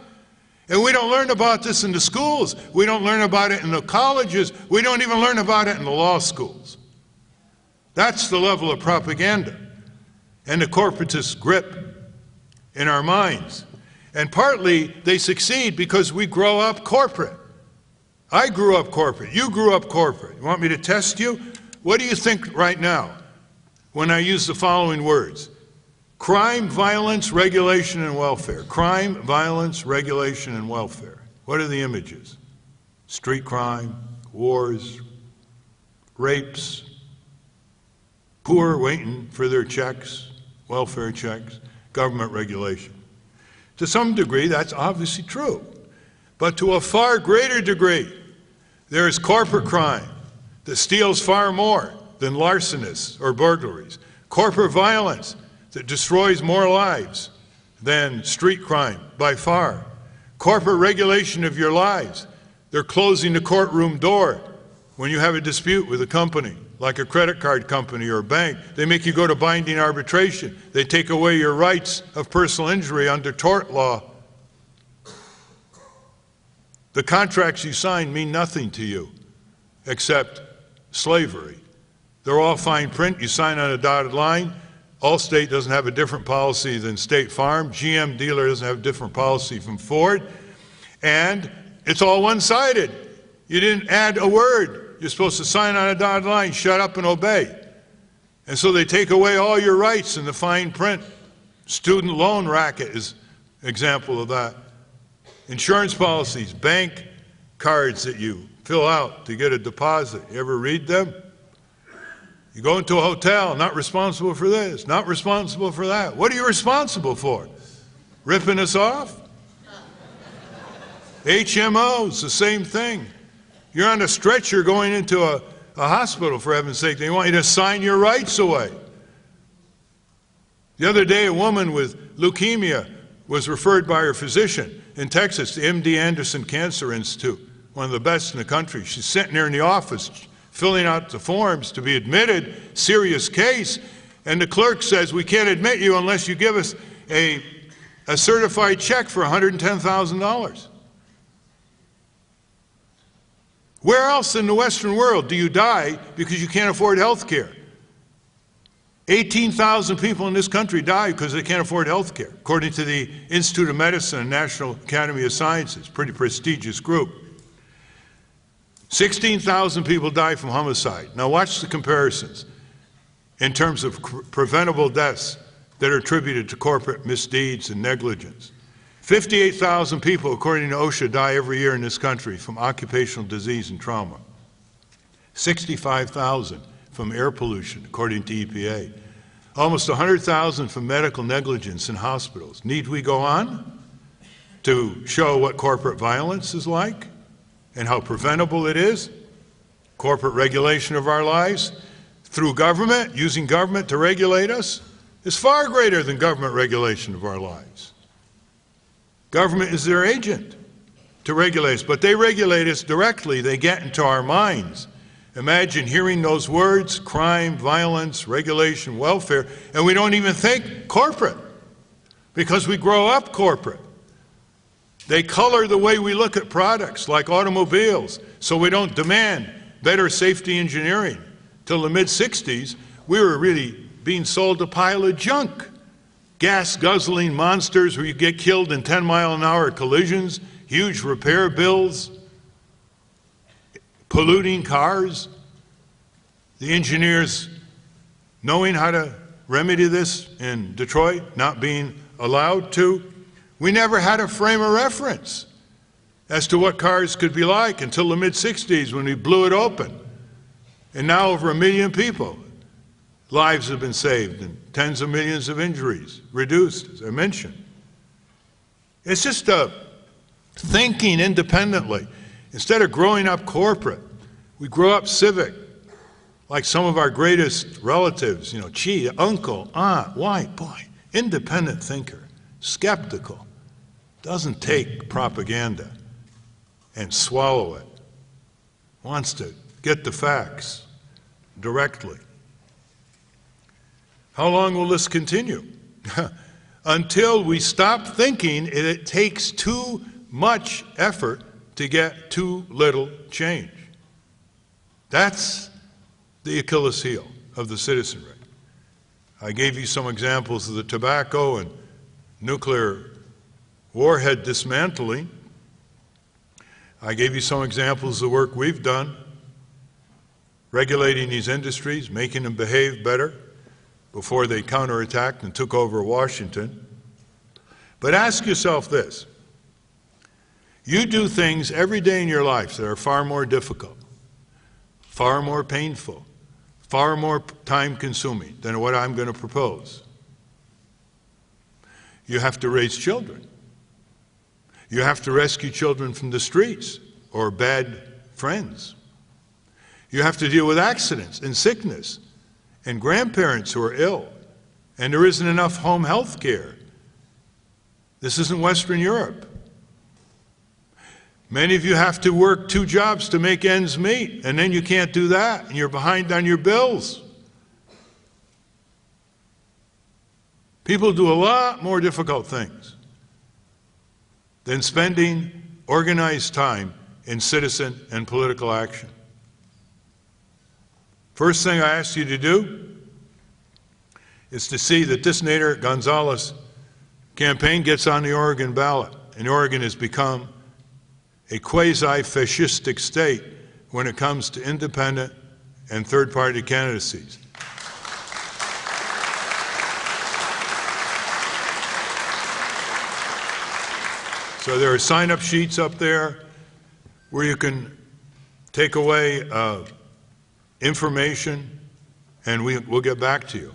And we don't learn about this in the schools. We don't learn about it in the colleges. We don't even learn about it in the law schools. That's the level of propaganda and the corporatist grip in our minds. And partly they succeed because we grow up corporate. I grew up corporate. You grew up corporate. You want me to test you? What do you think right now when I use the following words? Crime, violence, regulation, and welfare. Crime, violence, regulation, and welfare. What are the images? Street crime, wars, rapes, poor waiting for their checks, welfare checks, government regulation. To some degree, that's obviously true. But to a far greater degree, there is corporate crime that steals far more than larcenists or burglaries. Corporate violence that destroys more lives than street crime by far. Corporate regulation of your lives. They're closing the courtroom door when you have a dispute with a company, like a credit card company or a bank. They make you go to binding arbitration. They take away your rights of personal injury under tort law. The contracts you sign mean nothing to you except slavery. They're all fine print. You sign on a dotted line. Allstate doesn't have a different policy than State Farm. GM dealer doesn't have a different policy from Ford. And it's all one-sided. You didn't add a word. You're supposed to sign on a dotted line, shut up and obey. And so they take away all your rights in the fine print. Student loan racket is an example of that. Insurance policies, bank cards that you fill out to get a deposit. You ever read them? You go into a hotel, not responsible for this, not responsible for that. What are you responsible for? Ripping us off? HMOs, the same thing. You're on a stretcher going into a hospital, for heaven's sake. They want you to sign your rights away. The other day, a woman with leukemia was referred by her physician in Texas to MD Anderson Cancer Institute, one of the best in the country. She's sitting there in the office filling out the forms to be admitted, serious case, and the clerk says, we can't admit you unless you give us a certified check for $110,000. Where else in the Western world do you die because you can't afford health care? 18,000 people in this country die because they can't afford health care, according to the Institute of Medicine and National Academy of Sciences, pretty prestigious group. 16,000 people die from homicide. Now watch the comparisons in terms of preventable deaths that are attributed to corporate misdeeds and negligence. 58,000 people, according to OSHA, die every year in this country from occupational disease and trauma. 65,000 from air pollution, according to EPA. Almost 100,000 from medical negligence in hospitals. Need we go on to show what corporate violence is like and how preventable it is? Corporate regulation of our lives through government, using government to regulate us, is far greater than government regulation of our lives. Government is their agent to regulate us, but they regulate us directly. They get into our minds. Imagine hearing those words, crime, violence, regulation, welfare, and we don't even think corporate because we grow up corporate. They color the way we look at products like automobiles so we don't demand better safety engineering. Till the mid-60s, we were really being sold a pile of junk. Gas-guzzling monsters where you get killed in 10-mile-an-hour collisions, huge repair bills, polluting cars, the engineers knowing how to remedy this in Detroit, not being allowed to? We never had a frame of reference as to what cars could be like until the mid-'60s when we blew it open. And now over 1 million people, lives have been saved and tens of millions of injuries reduced, as I mentioned. It's just thinking independently. Instead of growing up corporate, we grow up civic, like some of our greatest relatives, uncle, aunt, wife, boy, independent thinker, skeptical, doesn't take propaganda and swallow it, wants to get the facts directly. How long will this continue? Until we stop thinking it takes too much effort to get too little change. That's the Achilles heel of the citizenry. I gave you some examples of the tobacco and nuclear warhead dismantling. I gave you some examples of the work we've done, regulating these industries, making them behave better before they counterattacked and took over Washington. But ask yourself this. You do things every day in your life that are far more difficult, far more painful, far more time-consuming than what I'm going to propose. You have to raise children. You have to rescue children from the streets or bad friends. You have to deal with accidents and sickness and grandparents who are ill, and there isn't enough home health care. This isn't Western Europe. Many of you have to work 2 jobs to make ends meet, and then you can't do that, and you're behind on your bills. People do a lot more difficult things than spending organized time in citizen and political action. First thing I ask you to do is to see that this Nader Gonzalez campaign gets on the Oregon ballot, and Oregon has become a quasi-fascistic state when it comes to independent and third-party candidacies. So there are sign-up sheets up there where you can take away information, and we'll get back to you.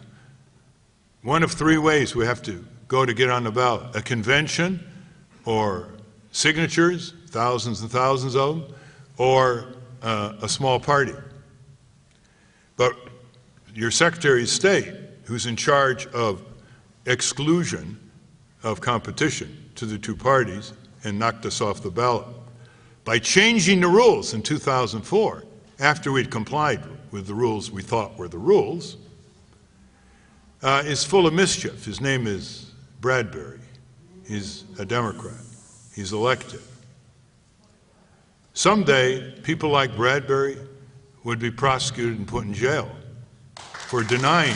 One of 3 ways we have to go to get on the ballot: a convention, or signatures, thousands and thousands of them, or a small party. But your Secretary of State, who's in charge of exclusion of competition to the 2 parties and knocked us off the ballot, by changing the rules in 2004, after we'd complied with the rules we thought were the rules, is full of mischief. His name is Bradbury. He's a Democrat. He's elected. Someday, people like Bradbury would be prosecuted and put in jail for denying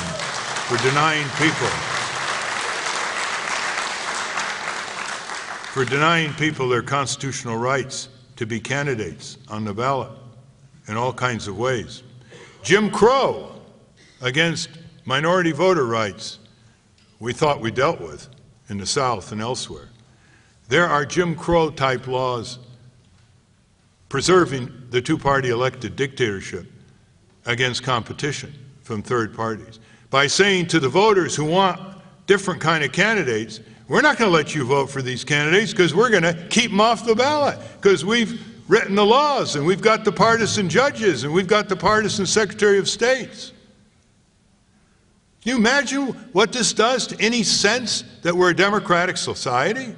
people their constitutional rights to be candidates on the ballot in all kinds of ways. Jim Crow against minority voter rights, we thought we dealt with in the South and elsewhere. There are Jim Crow type laws preserving the 2-party elected dictatorship against competition from third parties by saying to the voters who want different kind of candidates, we're not going to let you vote for these candidates because we're going to keep them off the ballot because we've written the laws and we've got the partisan judges and we've got the partisan Secretary of States. Can you imagine what this does to any sense that we're a democratic society?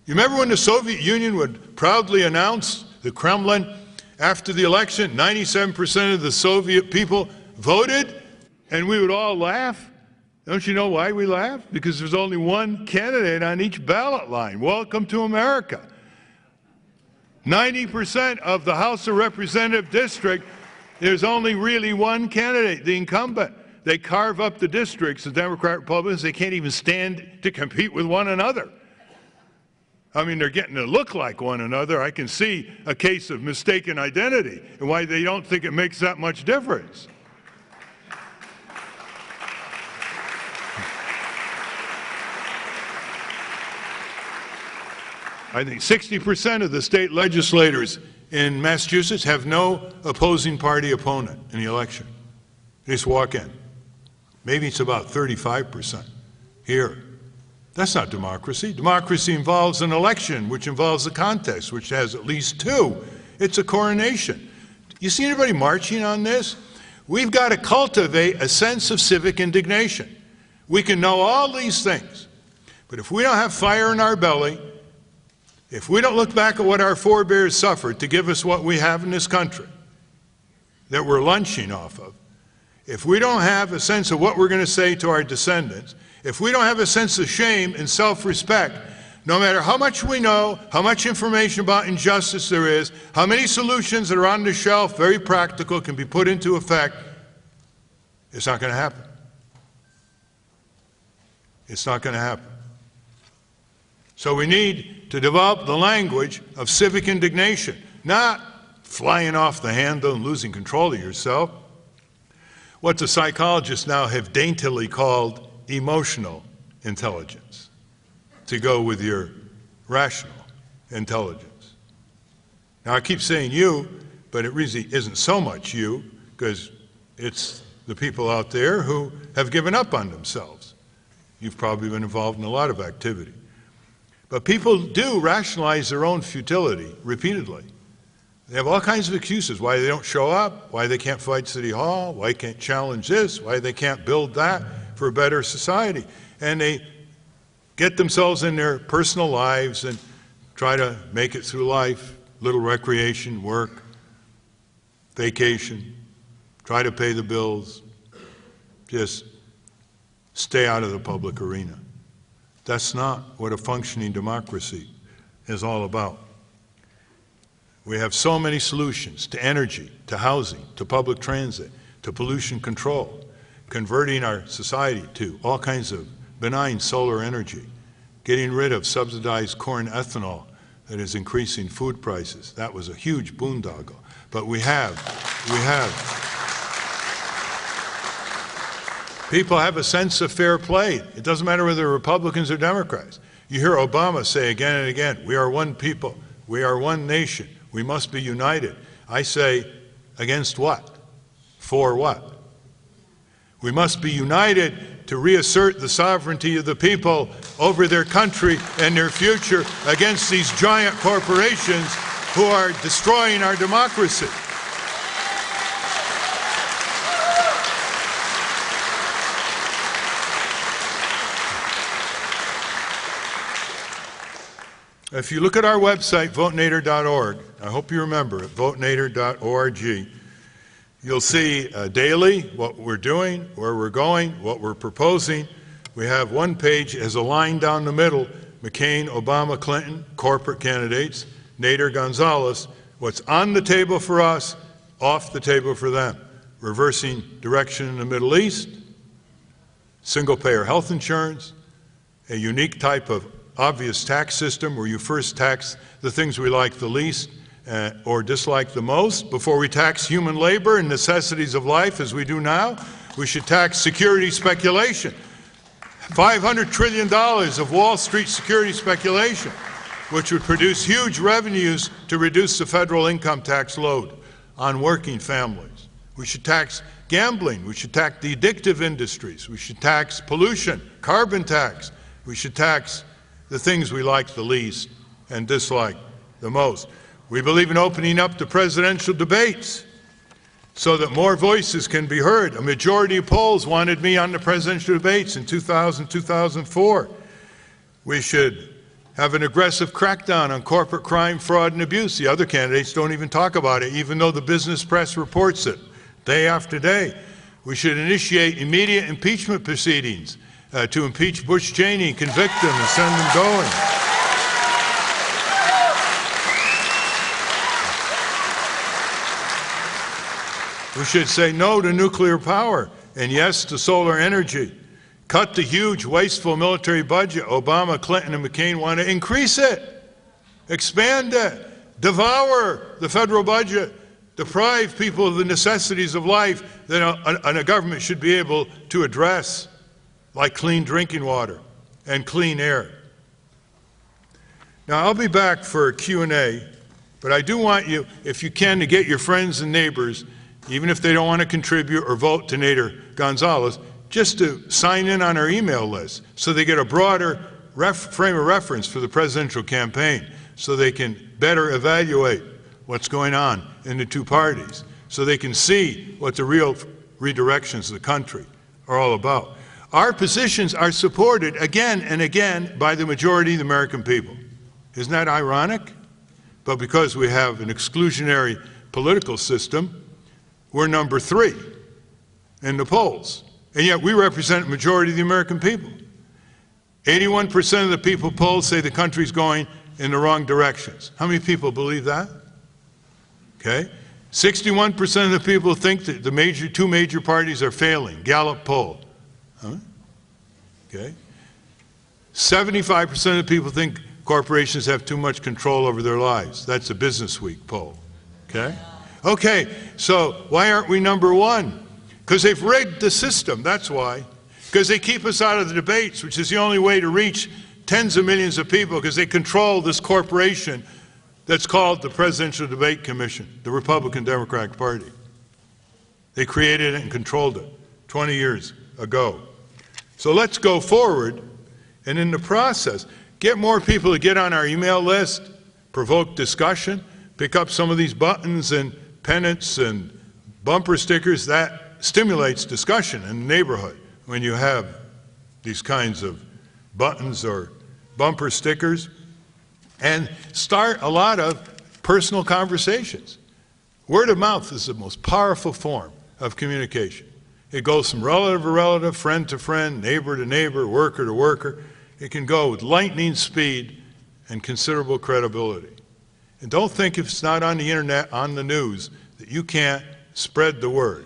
You remember when the Soviet Union would proudly announce, the Kremlin, after the election, 97% of the Soviet people voted, and we would all laugh? Don't you know why we laugh? Because there's only one candidate on each ballot line. Welcome to America. 90% of the House of Representative district, there's only really one candidate, the incumbent. They carve up the districts, the Democrat Republicans, they can't even stand to compete with one another. I mean, they're getting to look like one another. I can see a case of mistaken identity and why they don't think it makes that much difference. I think 60% of the state legislators in Massachusetts have no opposing party opponent in the election. They just walk in. Maybe it's about 35% here. That's not democracy. Democracy involves an election, which involves a contest, which has at least two. It's a coronation. You see anybody marching on this? We've got to cultivate a sense of civic indignation. We can know all these things, but if we don't have fire in our belly, if we don't look back at what our forebears suffered to give us what we have in this country that we're lunching off of, if we don't have a sense of what we're going to say to our descendants, if we don't have a sense of shame and self-respect, no matter how much we know, how much information about injustice there is, how many solutions that are on the shelf, very practical, can be put into effect, it's not going to happen. It's not going to happen. So we need to develop the language of civic indignation, not flying off the handle and losing control of yourself. What the psychologists now have daintily called emotional intelligence, to go with your rational intelligence. Now I keep saying you, but it really isn't so much you, because it's the people out there who have given up on themselves. You've probably been involved in a lot of activity. But people do rationalize their own futility repeatedly. They have all kinds of excuses why they don't show up, why they can't fight City Hall, why they can't challenge this, why they can't build that for a better society. And they get themselves in their personal lives and try to make it through life, little recreation, work, vacation, try to pay the bills, just stay out of the public arena. That's not what a functioning democracy is all about. We have so many solutions to energy, to housing, to public transit, to pollution control, converting our society to all kinds of benign solar energy, getting rid of subsidized corn ethanol that is increasing food prices. That was a huge boondoggle. But we have. People have a sense of fair play. It doesn't matter whether they're Republicans or Democrats. You hear Obama say again and again, we are one people, we are one nation, we must be united. I say, against what? For what? We must be united to reassert the sovereignty of the people over their country and their future against these giant corporations who are destroying our democracy. If you look at our website, votenader.org, I hope you remember it, votenader.org, you'll see daily what we're doing, where we're going, what we're proposing. We have one page as a line down the middle, McCain, Obama, Clinton, corporate candidates, Nader, Gonzalez, what's on the table for us, off the table for them. Reversing direction in the Middle East, single-payer health insurance, a unique type of obvious tax system where you first tax the things we like the least or dislike the most. Before we tax human labor and necessities of life as we do now, we should tax security speculation. $500 trillion of Wall Street security speculation, which would produce huge revenues to reduce the federal income tax load on working families. We should tax gambling. We should tax the addictive industries. We should tax pollution, carbon tax. We should tax the things we like the least and dislike the most. We believe in opening up the presidential debates so that more voices can be heard. A majority of polls wanted me on the presidential debates in 2000, 2004. We should have an aggressive crackdown on corporate crime, fraud, and abuse. The other candidates don't even talk about it, even though the business press reports it day after day. We should initiate immediate impeachment proceedings to impeach Bush Cheney, convict him, and send him going. We should say no to nuclear power and yes to solar energy. Cut the huge, wasteful military budget. Obama, Clinton, and McCain want to increase it, expand it, devour the federal budget, deprive people of the necessities of life that a government should be able to address, like clean drinking water and clean air. Now, I'll be back for a Q&A, but I do want you, if you can, to get your friends and neighbors, even if they don't want to contribute or vote to Nader Gonzalez, just to sign in on our email list so they get a broader frame of reference for the presidential campaign, so they can better evaluate what's going on in the two parties, so they can see what the real redirections of the country are all about. Our positions are supported again and again by the majority of the American people. Isn't that ironic? But because we have an exclusionary political system, we're number 3 in the polls. And yet we represent a majority of the American people. 81% of the people polled say the country's going in the wrong directions. How many people believe that? Okay. 61% of the people think that the two major parties are failing. Gallup poll. Huh? Okay. 75% of the people think corporations have too much control over their lives. That's a Business Week poll. Okay? Okay, so why aren't we number 1? Because they've rigged the system, that's why. Because they keep us out of the debates, which is the only way to reach tens of millions of people, because they control this corporation that's called the Presidential Debate Commission, the Republican Democratic Party. They created it and controlled it 20 years ago. So let's go forward, and in the process, get more people to get on our email list, provoke discussion, pick up some of these buttons and pennants and bumper stickers. That stimulates discussion in the neighborhood when you have these kinds of buttons or bumper stickers, and start a lot of personal conversations. Word of mouth is the most powerful form of communication. It goes from relative to relative, friend to friend, neighbor to neighbor, worker to worker. It can go with lightning speed and considerable credibility. And don't think if it's not on the internet, on the news, that you can't spread the word.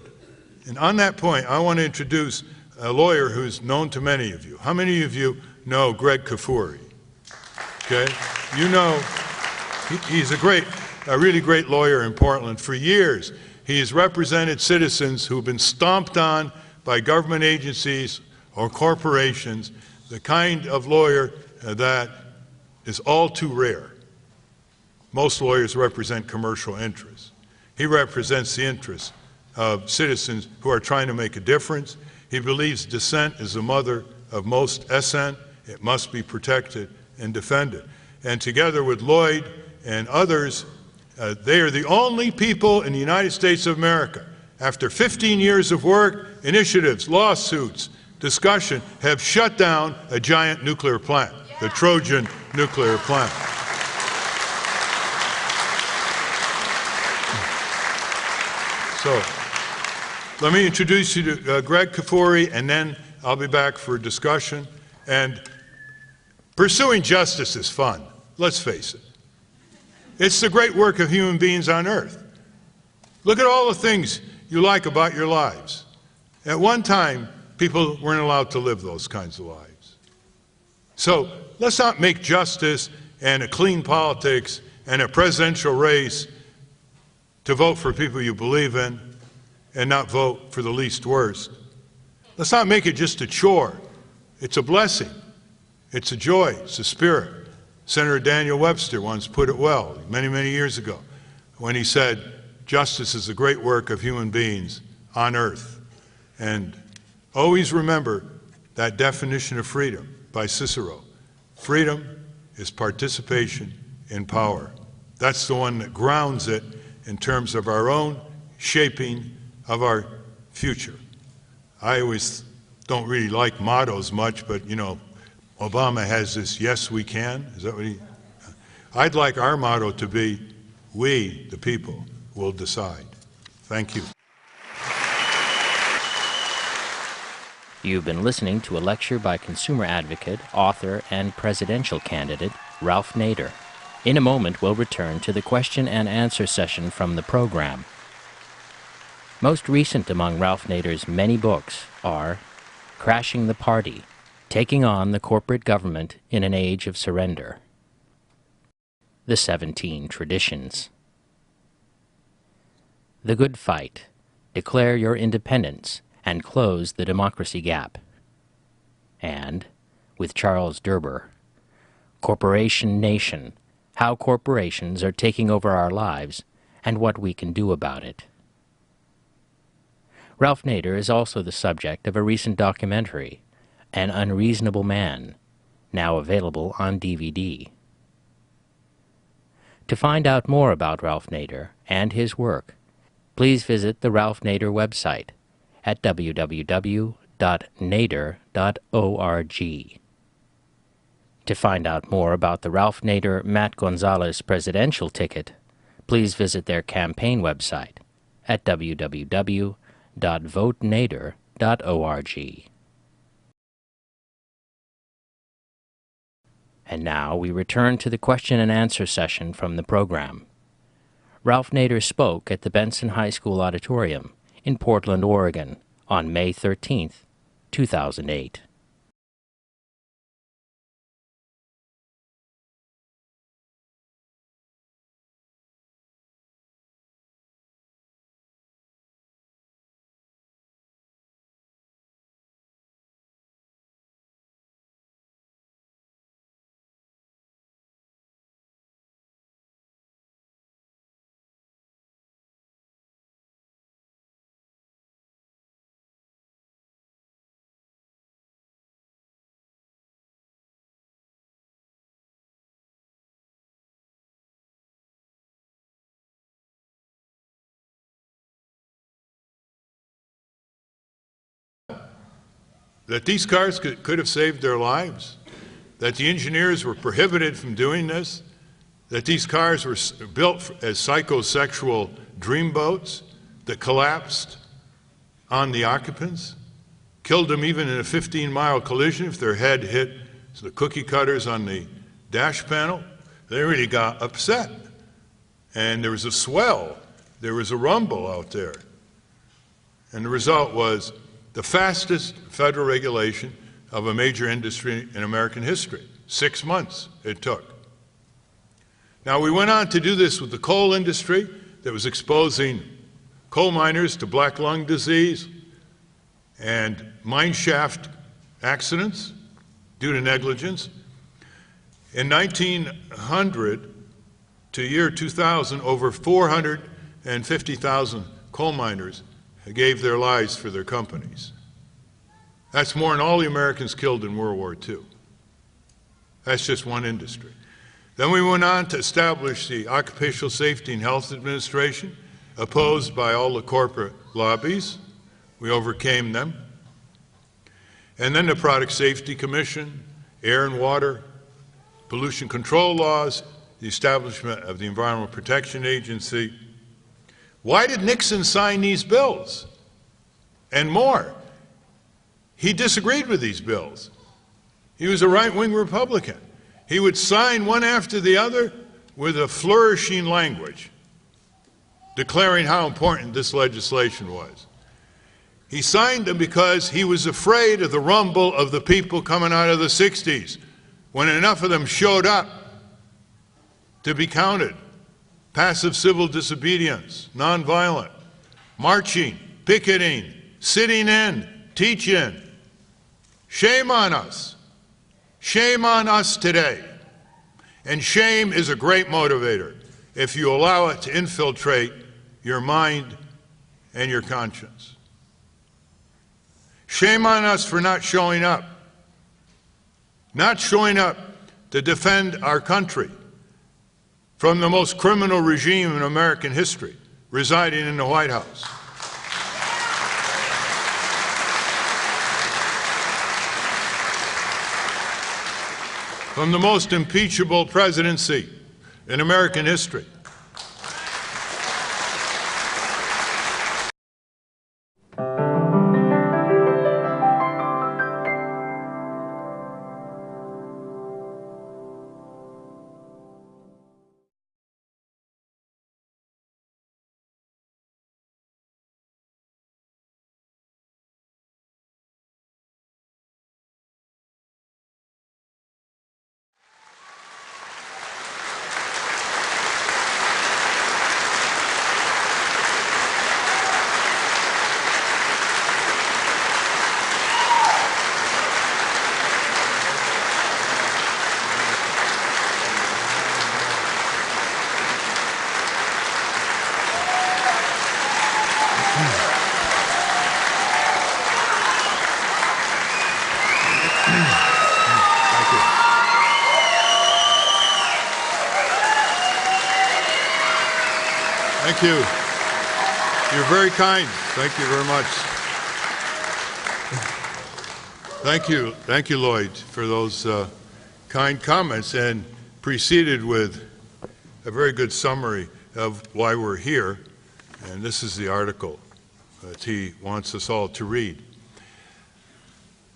And on that point, I want to introduce a lawyer who's known to many of you. How many of you know Greg Kafoury? Okay, you know he's a really great lawyer in Portland. For years, he has represented citizens who've been stomped on by government agencies or corporations, the kind of lawyer that is all too rare. Most lawyers represent commercial interests. He represents the interests of citizens who are trying to make a difference. He believes dissent is the mother of most assent. It must be protected and defended. And together with Lloyd and others, they are the only people in the United States of America, after 15 years of work, initiatives, lawsuits, discussion, have shut down a giant nuclear plant, the Trojan nuclear plant. So, let me introduce you to Greg Kafoury, and then I'll be back for discussion. And pursuing justice is fun, let's face it. It's the great work of human beings on earth. Look at all the things you like about your lives. At one time, people weren't allowed to live those kinds of lives. So let's not make justice and a clean politics and a presidential race to vote for people you believe in and not vote for the least worst. Let's not make it just a chore. It's a blessing. It's a joy. It's a spirit. Senator Daniel Webster once put it well, many, many years ago, when he said, justice is the great work of human beings on earth. And always remember that definition of freedom by Cicero. Freedom is participation in power. That's the one that grounds it in terms of our own shaping of our future. I always don't really like mottos much, but you know, Obama has this, yes, we can. Is that what he? I'd like our motto to be, we, the people, will decide. Thank you. You've been listening to a lecture by consumer advocate, author, and presidential candidate Ralph Nader. In a moment, we'll return to the question and answer session from the program. Most recent among Ralph Nader's many books are Crashing the Party, Taking on the Corporate Government in an Age of Surrender, The 17 Traditions, The Good Fight, Declare Your Independence and Close the Democracy Gap, and, with Charles Derber, Corporation Nation: How Corporations Are Taking Over Our Lives and What We Can Do About It. Ralph Nader is also the subject of a recent documentary, An Unreasonable Man, now available on DVD. To find out more about Ralph Nader and his work, please visit the Ralph Nader website at www.nader.org. To find out more about the Ralph Nader Matt Gonzalez presidential ticket, please visit their campaign website at www.votenader.org. And now we return to the question and answer session from the program. Ralph Nader spoke at the Benson High School Auditorium in Portland, Oregon on May 13, 2008. That these cars could have saved their lives, that the engineers were prohibited from doing this, that these cars were built as psychosexual dreamboats that collapsed on the occupants, killed them even in a 15-mile collision if their head hit the cookie cutters on the dash panel. They really got upset. And there was a swell, there was a rumble out there. And the result was the fastest federal regulation of a major industry in American history. 6 months it took. Now, we went on to do this with the coal industry that was exposing coal miners to black lung disease and mine shaft accidents due to negligence. In 1900 to year 2000, over 450,000 coal miners gave their lives for their companies. That's more than all the Americans killed in World War II. That's just one industry. Then we went on to establish the Occupational Safety and Health Administration, opposed by all the corporate lobbies. We overcame them. And then the Product Safety Commission, air and water, pollution control laws, the establishment of the Environmental Protection Agency. Why did Nixon sign these bills? And more. He disagreed with these bills. He was a right-wing Republican. He would sign one after the other with a flourishing language, declaring how important this legislation was. He signed them because he was afraid of the rumble of the people coming out of the 60s, when enough of them showed up to be counted. Passive civil disobedience, nonviolent, marching, picketing, sitting in, teaching. Shame on us. Shame on us today. And shame is a great motivator if you allow it to infiltrate your mind and your conscience. Shame on us for not showing up. Not showing up to defend our country from the most criminal regime in American history, residing in the White House. From the most impeachable presidency in American history. Thank you. You're very kind. Thank you very much. Thank you, Lloyd, for those kind comments, and preceded with a very good summary of why we're here. And this is the article that he wants us all to read.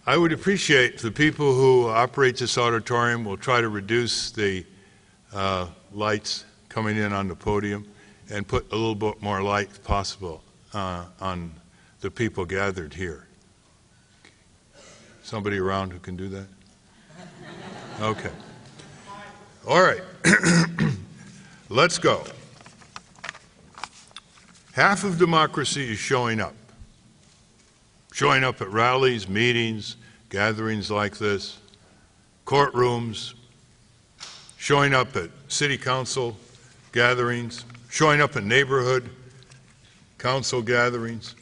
I would appreciate the people who operate this auditorium will try to reduce the lights coming in on the podium and put a little bit more light if possible on the people gathered here. Somebody around who can do that? Okay. All right. Let's go. Half of democracy is showing up. Showing up at rallies, meetings, gatherings like this, courtrooms, showing up at city council gatherings, showing up at neighborhood council gatherings.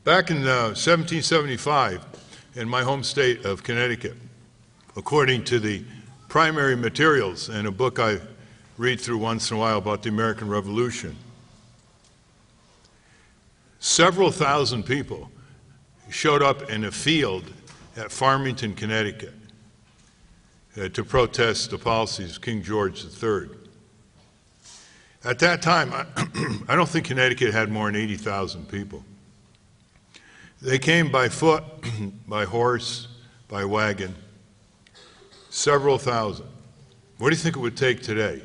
Back in 1775, in my home state of Connecticut, according to the primary materials in a book I read through once in a while about the American Revolution, several thousand people showed up in a field at Farmington, Connecticut, to protest the policies of King George III. At that time, I don't think Connecticut had more than 80,000 people. They came by foot, by horse, by wagon, several thousand. What do you think it would take today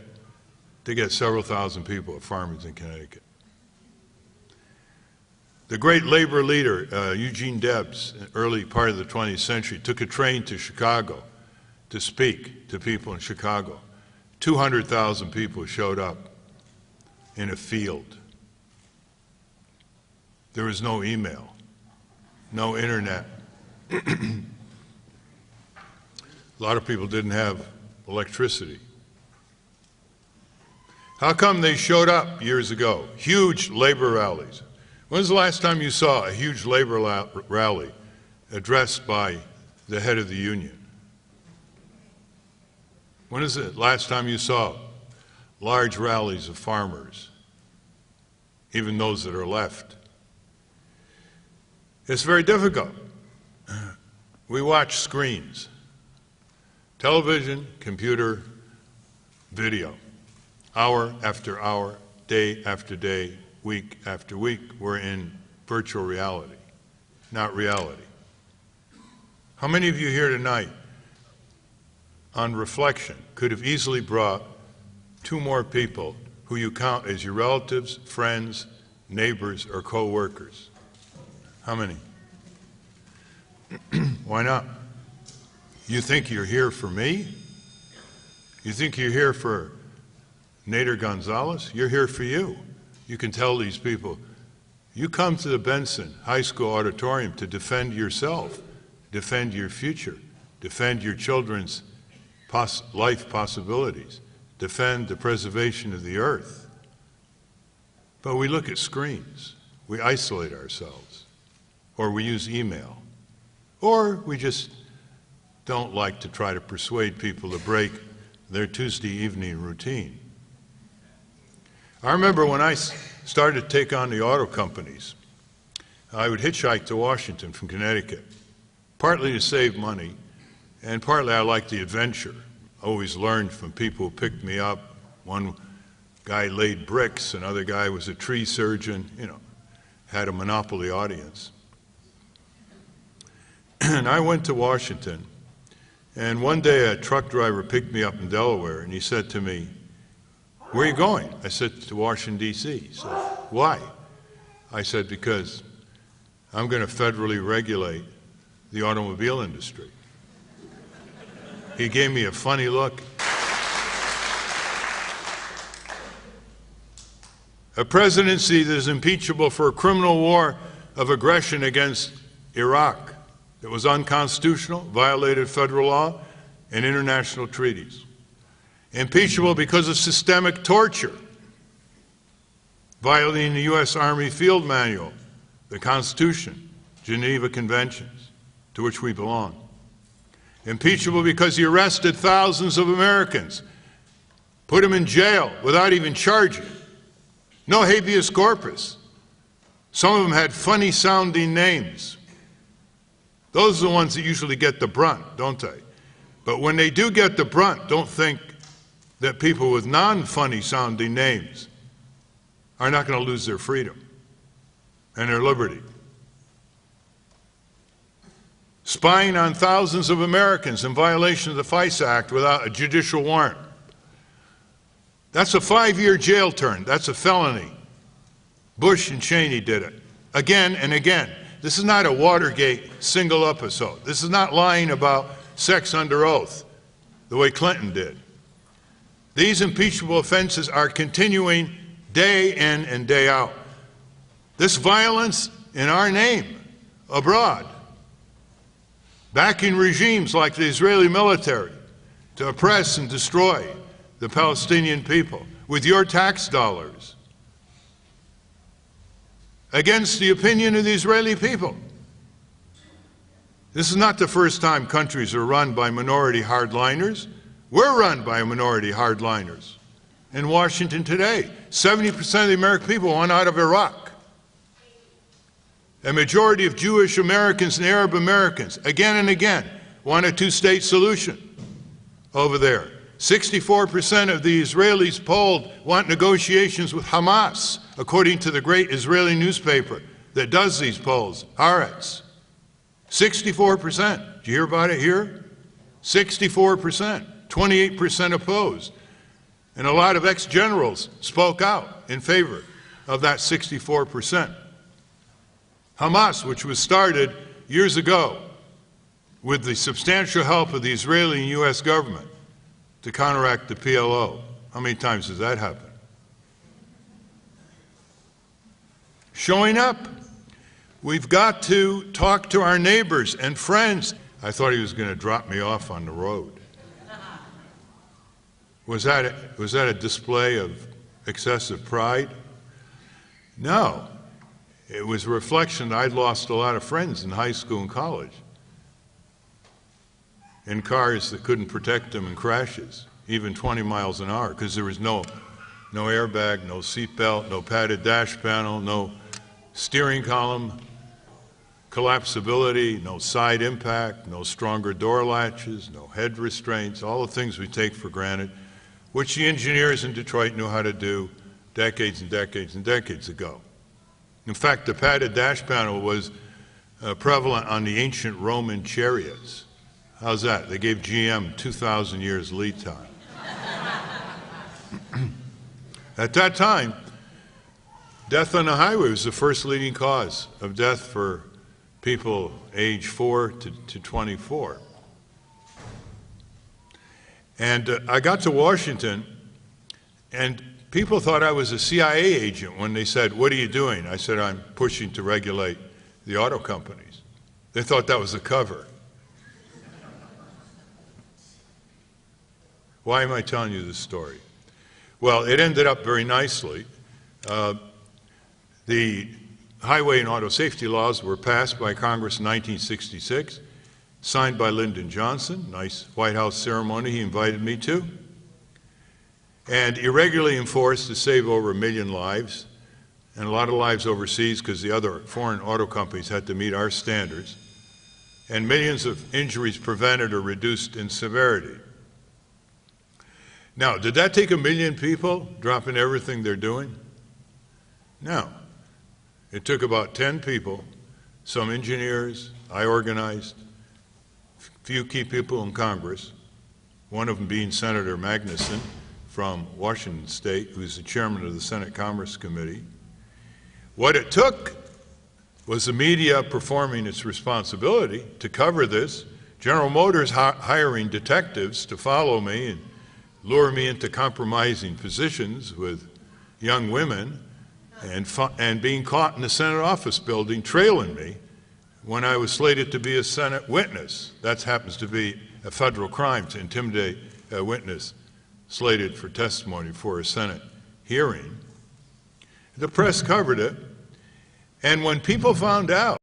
to get several thousand people at Farmington, Connecticut? The great labor leader, Eugene Debs, in the early part of the 20th century, took a train to Chicago to speak to people in Chicago. 200,000 people showed up in a field. There was no email, no internet. A lot of people didn't have electricity. How come they showed up years ago? Huge labor rallies. When was the last time you saw a huge labor rally addressed by the head of the union? When is the last time you saw large rallies of farmers, even those that are left? It's very difficult. We watch screens, television, computer, video, hour after hour, day after day, week after week. We're in virtual reality, not reality. How many of you here tonight, on reflection, could have easily brought 2 more people who you count as your relatives, friends, neighbors, or co-workers? How many? Why not? You think you're here for me? You think you're here for Nader Gonzalez? You're here for you. You can tell these people, you come to the Benson High School auditorium to defend yourself, defend your future, defend your children's life possibilities, defend the preservation of the earth. But we look at screens, we isolate ourselves, or we use email, or we just don't like to try to persuade people to break their Tuesday evening routine. I remember when I started to take on the auto companies, I would hitchhike to Washington from Connecticut, partly to save money, and partly I liked the adventure. I always learned from people who picked me up. One guy laid bricks, another guy was a tree surgeon, had a monopoly audience. And I went to Washington, and one day a truck driver picked me up in Delaware, and he said to me, "Where are you going?" I said, "To Washington, D.C." He said, "Why?" I said, "Because I'm going to federally regulate the automobile industry." He gave me a funny look. A presidency that is impeachable for a criminal war of aggression against Iraq that was unconstitutional, violated federal law and international treaties. Impeachable because of systemic torture, violating the U.S. Army Field Manual, the Constitution, Geneva Conventions, to which we belong. Impeachable because he arrested thousands of Americans, put them in jail without even charging, No habeas corpus. Some of them had funny-sounding names. Those are the ones that usually get the brunt, don't they? But when they do get the brunt, don't think that people with non-funny-sounding names are not going to lose their freedom and their liberty. Spying on thousands of Americans in violation of the FISA Act without a judicial warrant. That's a 5-year jail term. That's a felony. Bush and Cheney did it again and again. This is not a Watergate single episode. This is not lying about sex under oath the way Clinton did. These impeachable offenses are continuing day in and day out. This violence in our name abroad, backing regimes like the Israeli military to oppress and destroy the Palestinian people with your tax dollars, against the opinion of the Israeli people. This is not the first time countries are run by minority hardliners. We're run by minority hardliners. In Washington today, 70% of the American people want out of Iraq. A majority of Jewish Americans and Arab Americans, again and again, want a two-state solution over there. 64% of the Israelis polled want negotiations with Hamas, according to the great Israeli newspaper that does these polls, Haaretz. 64%. Did you hear about it here? 64%. 28% opposed. And a lot of ex-generals spoke out in favor of that 64%. Hamas, which was started years ago with the substantial help of the Israeli and U.S. government to counteract the PLO. How many times has that happened? Showing up. We've got to talk to our neighbors and friends. I thought he was going to drop me off on the road. Was that a display of excessive pride? No. It was a reflection that I'd lost a lot of friends in high school and college in cars that couldn't protect them in crashes, even 20 miles an hour, because there was no airbag, no seatbelt, no padded dash panel, no steering column, collapsibility, no side impact, no stronger door latches, no head restraints, all the things we take for granted, which the engineers in Detroit knew how to do decades and decades and decades ago. In fact, the padded dash panel was prevalent on the ancient Roman chariots. How's that? They gave GM 2,000 years lead time. At that time, death on the highway was the first leading cause of death for people age 4 to 24. And I got to Washington, and people thought I was a CIA agent when they said, "What are you doing?" I said, "I'm pushing to regulate the auto companies." They thought that was a cover. Why am I telling you this story? Well, it ended up very nicely. The highway and auto safety laws were passed by Congress in 1966, signed by Lyndon Johnson, nice White House ceremony he invited me to, and irregularly enforced to save over 1 million lives, and a lot of lives overseas because the other foreign auto companies had to meet our standards, and millions of injuries prevented or reduced in severity. Now, did that take 1 million people dropping everything they're doing? No. It took about 10 people, some engineers, I organized, few key people in Congress, one of them being Senator Magnuson from Washington State, who's the chairman of the Senate Commerce Committee. What it took was the media performing its responsibility to cover this, General Motors hiring detectives to follow me and lure me into compromising positions with young women, and being caught in the Senate office building trailing me when I was slated to be a Senate witness. That happens to be a federal crime, to intimidate a witness slated for testimony for a Senate hearing. The press covered it, and when people found out